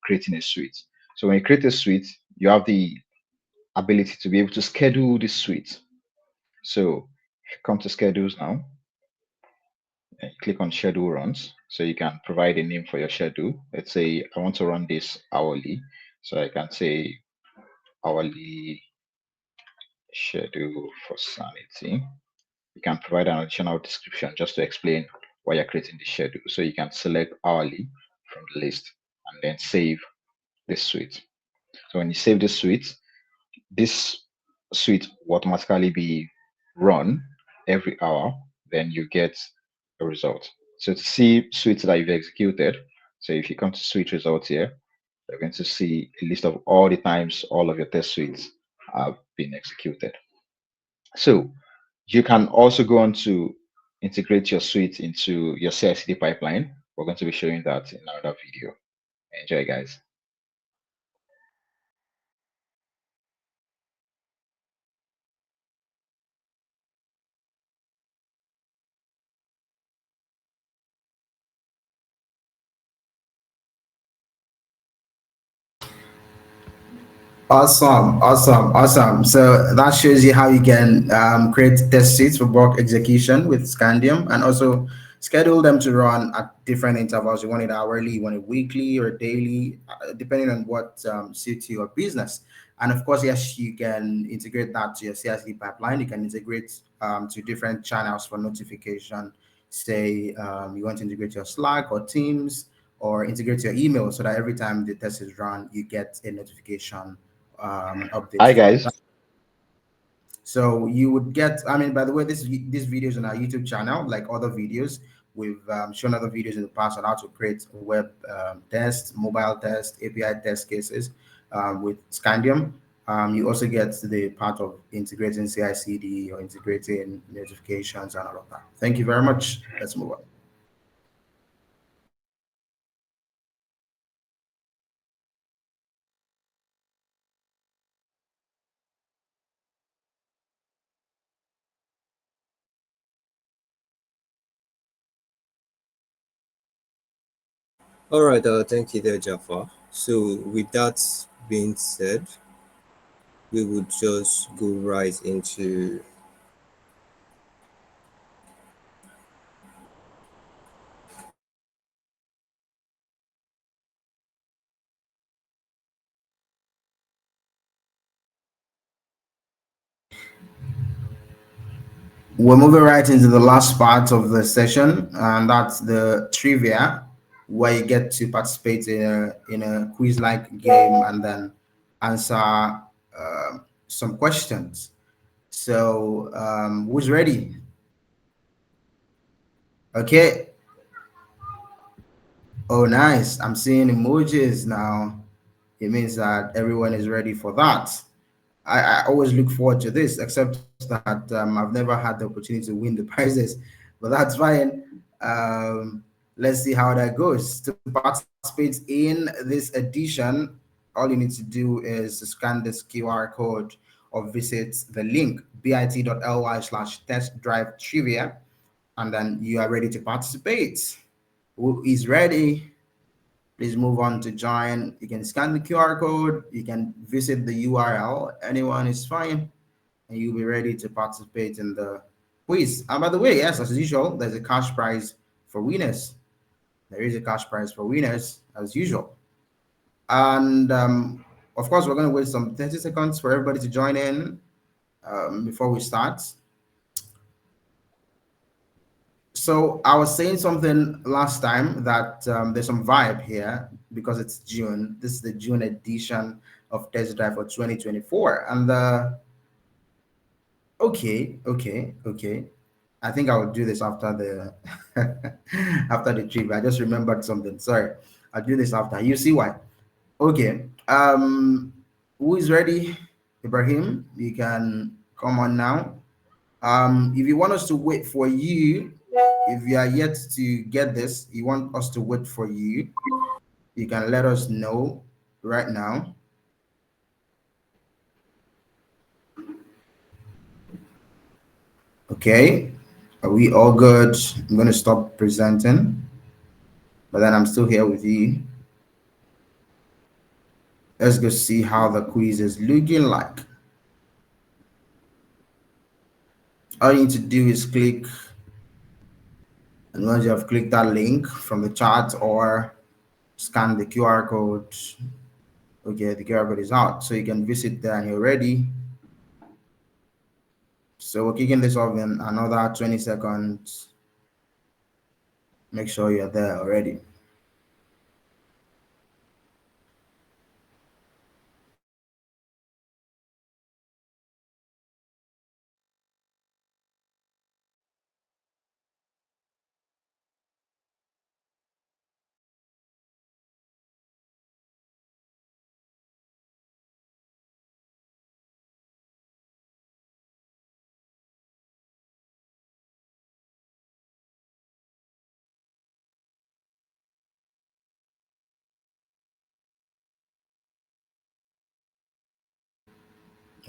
creating a suite. So when you create a suite, you have the ability to be able to schedule this suite. So if you come to schedules now, and click on schedule runs. So you can provide a name for your schedule. Let's say I want to run this hourly. So I can say hourly schedule for sanity. You can provide an additional description just to explain why you're creating the schedule. So you can select hourly from the list and then save this suite. So when you save this suite will automatically be run every hour, then you get a result. So to see suites that you've executed, so if you come to suite results here, you're going to see a list of all the times all of your test suites have been executed. So you can also go on to integrate your suite into your CI/CD pipeline. We're going to be showing that in another video. Enjoy, guys. Awesome, awesome, awesome. So that shows you how you can create test suites for bulk execution with Scandium and also schedule them to run at different intervals. You want it hourly, you want it weekly or daily, depending on what suits your business. And of course, yes, you can integrate that to your CI/CD pipeline. You can integrate to different channels for notification. Say you want to integrate your Slack or Teams, or integrate your email so that every time the test is run, you get a notification, an update Hi from guys. that. So you would get, I mean, by the way, this video is on our YouTube channel, like other videos. We've shown other videos in the past on how to create web test, mobile test, API test cases with Scandium. You also get the part of integrating CI/CD or integrating notifications and all of that. Thank you very much. Let's move on. All right, thank you there, Jafar. So, with that being said, we would just go right into We're moving right into the last part of the session, and that's the trivia, where you get to participate in a quiz-like game and then answer some questions. So, who's ready? Okay. Oh, nice. I'm seeing emojis now. It means that everyone is ready for that. I always look forward to this, except that I've never had the opportunity to win the prizes, but that's fine. Let's see how that goes. To participate in this edition, all you need to do is to scan this QR code or visit the link bit.ly/test drive trivia, and then you are ready to participate. Who is ready? Please move on to join. You can scan the QR code, you can visit the URL, anyone is fine, and you'll be ready to participate in the quiz. And by the way, yes, as usual, there's a cash prize for winners. There is a cash prize for winners, as usual. And of course, we're going to wait some 30 seconds for everybody to join in before we start. So I was saying something last time that there's some vibe here because it's June. This is the June edition of Test Drive for 2024. And okay. I think I will do this after the after the trip. I just remembered something. Sorry. I'll do this after. You see why? Okay. Who is ready? Ibrahim, you can come on now. If you want us to wait for you, if you are yet to get this, you want us to wait for you, you can let us know right now. Okay, are we all good? I'm going to stop presenting, but then I'm still here with you. Let's go see how the quiz is looking like. All you need to do is click, and once you have clicked that link from the chat or scan the QR code, okay, the QR code is out. So you can visit there and you're ready. So we're kicking this off in another 20 seconds. Make sure you're there already.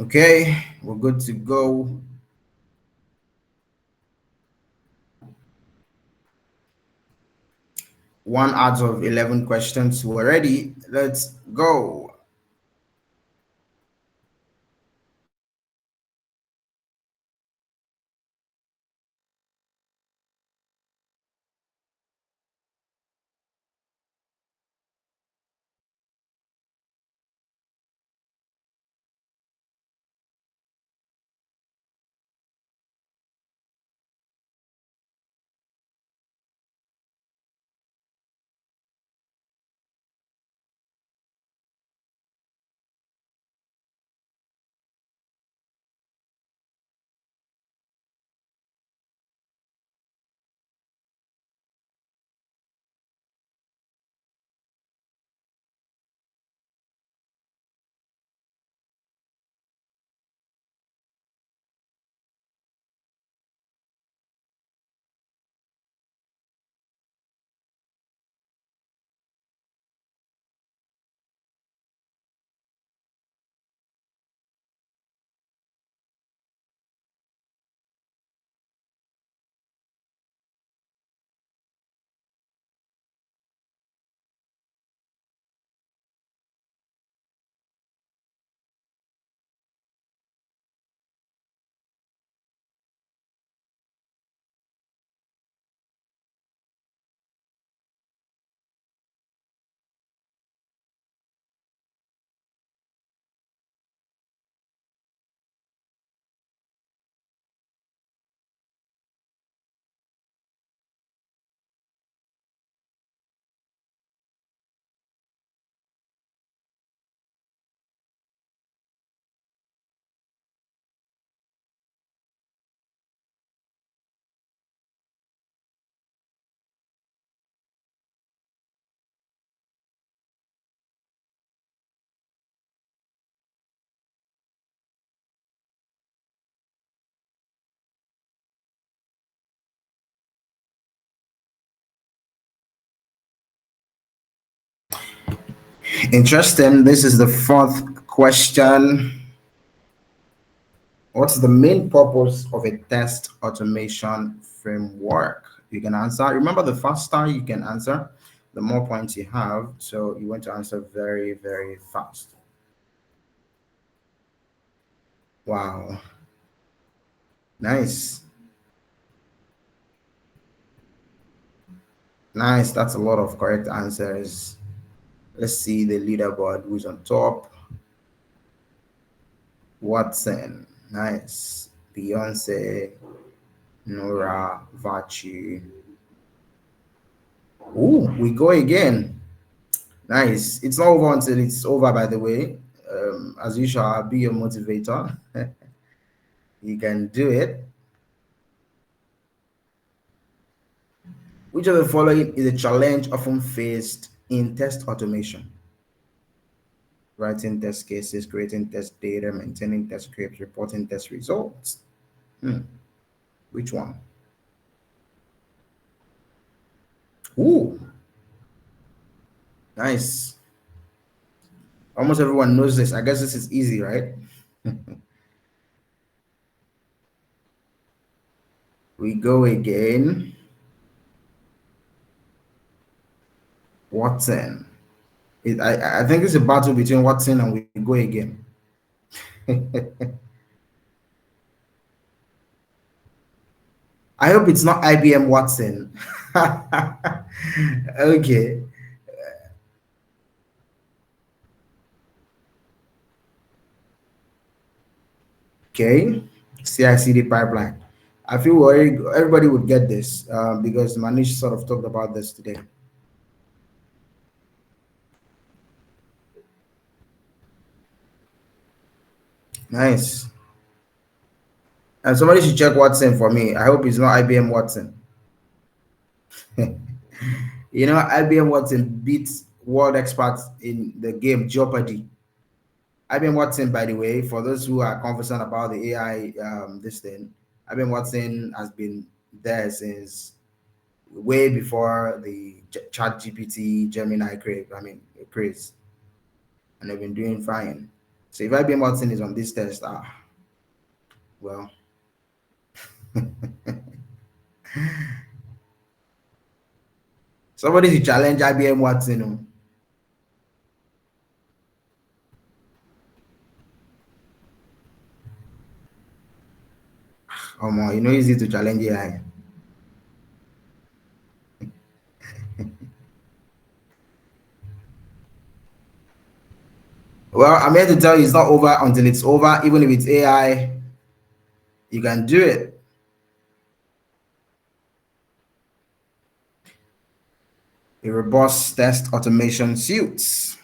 Okay, we're good to go. One out of 11 questions. We're ready. Let's go. Interesting. This is the fourth question. What's the main purpose of a test automation framework? You can answer. Remember, the faster you can answer, the more points you have. So you want to answer very, very fast. Wow. Nice. Nice. That's a lot of correct answers. Let's see the leaderboard who's on top. Watson. Nice. Beyonce. Nora. Vachi. Ooh, we go again. Nice. It's not over until it's over, by the way. As usual, I'll be your motivator. You can do it. Which of the following is a challenge often faced in test automation? Writing test cases, creating test data, maintaining test scripts, reporting test results. Which one? Ooh, nice. Almost everyone knows this. I guess this is easy, right? We go again. Watson. I think it's a battle between Watson and we go again. I hope it's not IBM Watson. Okay. Okay. CI/CD pipeline. I feel worried everybody would get this because Manish sort of talked about this today. Nice. And somebody should check Watson for me. I hope it's not IBM Watson. You know, IBM Watson beats world experts in the game Jeopardy. IBM Watson, by the way, for those who are conversant about the AI, this thing, IBM Watson has been there since way before the Chat GPT, Gemini craze, and they've been doing fine. So if IBM Watson is on this test, well, somebody should challenge IBM Watson. You know, easy to challenge AI. Well, I'm here to tell you it's not over until it's over. Even if it's AI, you can do it. A robust test automation suits.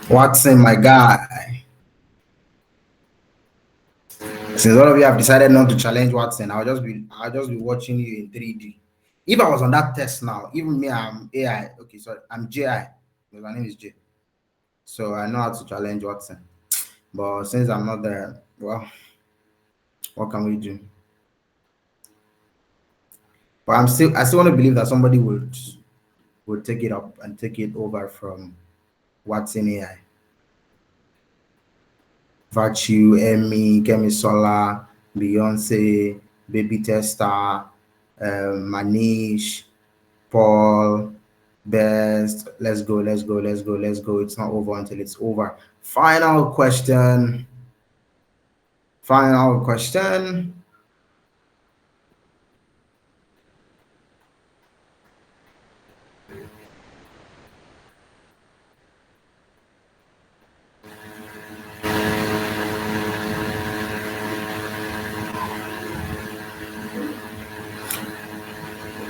Watson, my guy. Since all of you have decided not to challenge Watson, I'll just be watching you in 3D. If I was on that test now, even me, I'm AI. Okay, sorry, I'm JI. My name is J. So I know how to challenge Watson. But since I'm not there, well, what can we do? But I still want to believe that somebody would take it up and take it over from Watson AI. Virtue, Emmy, Kemi Sola, Beyonce, Baby Testa, Manish, Paul, Best. Let's go, let's go, let's go, let's go. It's not over until it's over. Final question. Final question.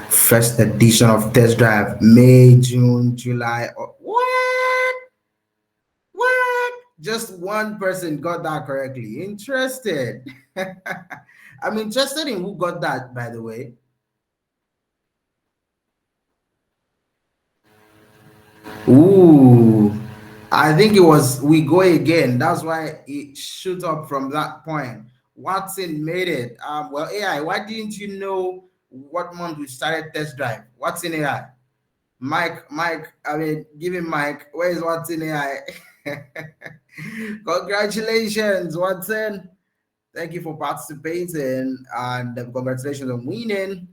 First edition of Test Drive, May, June, July. What? What? Just one person got that correctly. Interested. I'm interested in who got that, by the way. Ooh, I think it was We Go Again. That's why it shoot up from that point. Watson made it. Well, AI, why didn't you know what month we started Test Drive? What's in AI? Mike, I mean, give him Mike. Where is Watson AI? Congratulations, Watson. Thank you for participating and congratulations on winning.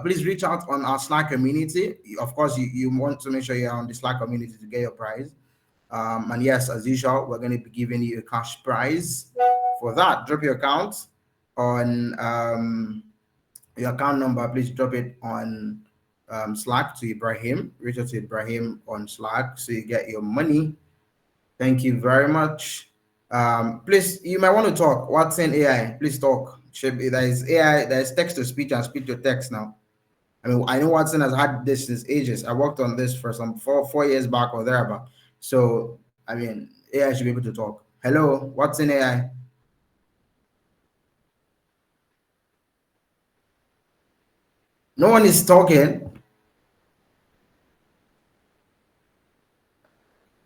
Please reach out on our Slack community. Of course, you want to make sure you're on the Slack community to get your prize. And yes, as usual, we're going to be giving you a cash prize. For that, drop your account on your account number. Please drop it on Slack to Ibrahim. Reach out to Ibrahim on Slack so you get your money. Thank you very much. Please, you might want to talk. What's in AI? Please talk. There is AI, there is text to speech and speech to text now. I mean, I know Watson has had this since ages. I worked on this for some 4 years back or thereabout. So, I mean, AI should be able to talk. Hello, what's in AI? No one is talking.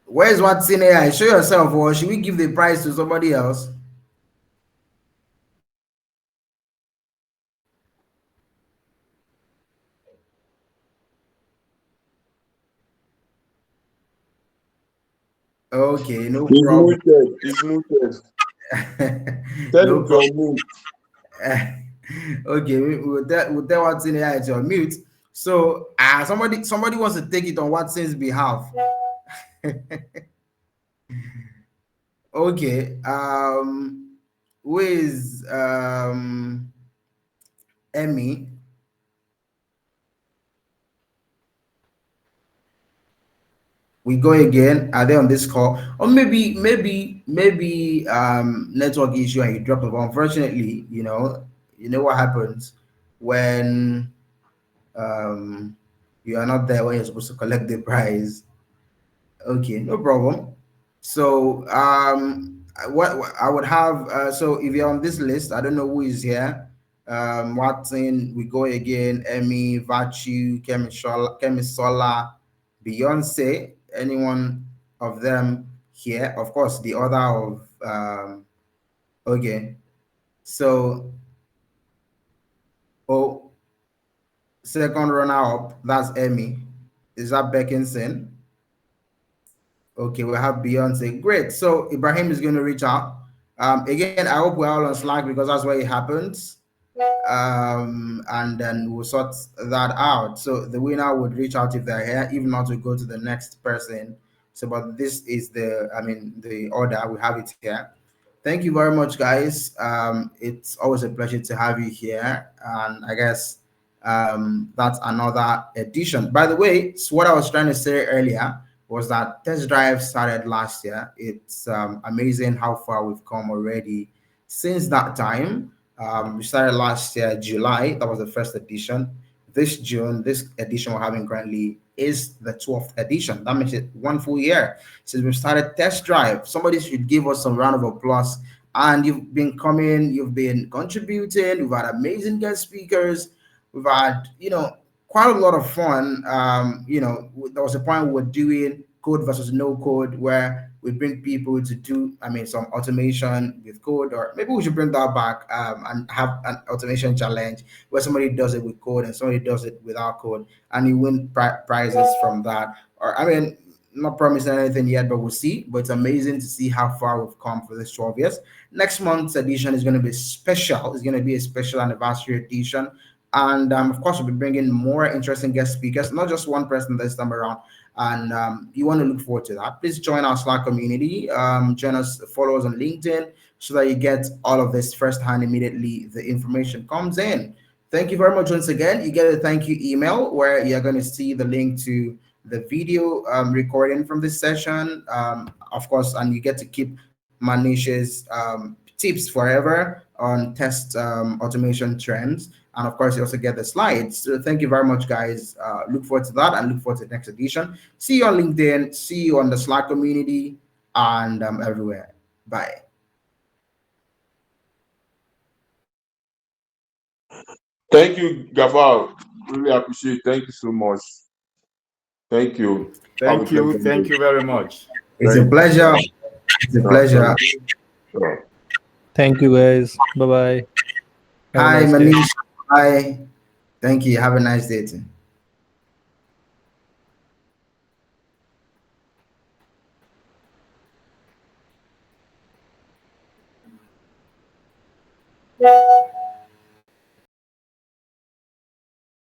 Where's what's in AI? Show yourself, or should we give the prize to somebody else? Okay, no It's problem. muted. It's muted. Tell No him to problem. unmute. Okay, we'll tell what's in AI to unmute. So, somebody wants to take it on Watson's behalf. Okay. Who is Emmy? We go again. Are they on this call? Or maybe network issue and you drop it. Unfortunately, you know what happens when you are not there when you're supposed to collect the prize. Okay, no problem. So what I would have so if you're on this list, I don't know who is here. Watson, we go again, Emmy, Virtue, Kemisola, Beyonce, anyone of them here. Of course, the order of okay. So oh, second runner up, that's Emmy. Is that Beckinson? Okay, we have Beyonce. Great. So Ibrahim is going to reach out. Again, I hope we're all on Slack because that's where it happens. And then we'll sort that out. So the winner would reach out if they're here. If not, we go to the next person. So, but this is the order. We have it here. Thank you very much, guys. It's always a pleasure to have you here. And I guess that's another edition. By the way, so what I was trying to say earlier was that test drive started last year. It's amazing how far we've come already since that time. We started last year, July. That was the first edition. This June, this edition we're having currently is the 12th edition. That makes it 1 full year since we started test drive. Somebody should give us some round of applause. And you've been coming, you've been contributing. We've had amazing guest speakers. We've had, quite a lot of fun. There was a point we were doing code versus no code where we bring people to do, some automation with code, or maybe we should bring that back and have an automation challenge where somebody does it with code and somebody does it without code, and you win prizes from that. Or, not promising anything yet, but we'll see. But it's amazing to see how far we've come for this 12 years. Next month's edition is going to be special. It's going to be a special anniversary edition. And of course, we'll be bringing more interesting guest speakers, not just one person this time around. And you want to look forward to that. Please join our Slack community. Join us, follow us on LinkedIn so that you get all of this firsthand immediately the information comes in. Thank you very much once again. You get a thank you email where you're going to see the link to the video recording from this session, of course, and you get to keep Manish's tips forever on test automation trends. And of course, you also get the slides. So thank you very much, guys. Look forward to that and look forward to the next edition. See you on LinkedIn, see you on the Slack community, and everywhere. Bye. Thank you, Gaval. Really appreciate it. Thank you so much. Thank you. Have a Thank you. pleasant Thank day. you very much. It's a Thank you. pleasure. It's a pleasure. Sure. Thank you, guys. Bye bye. Have a Hi, nice day. Manish. Hi. Thank you. Have a nice day too.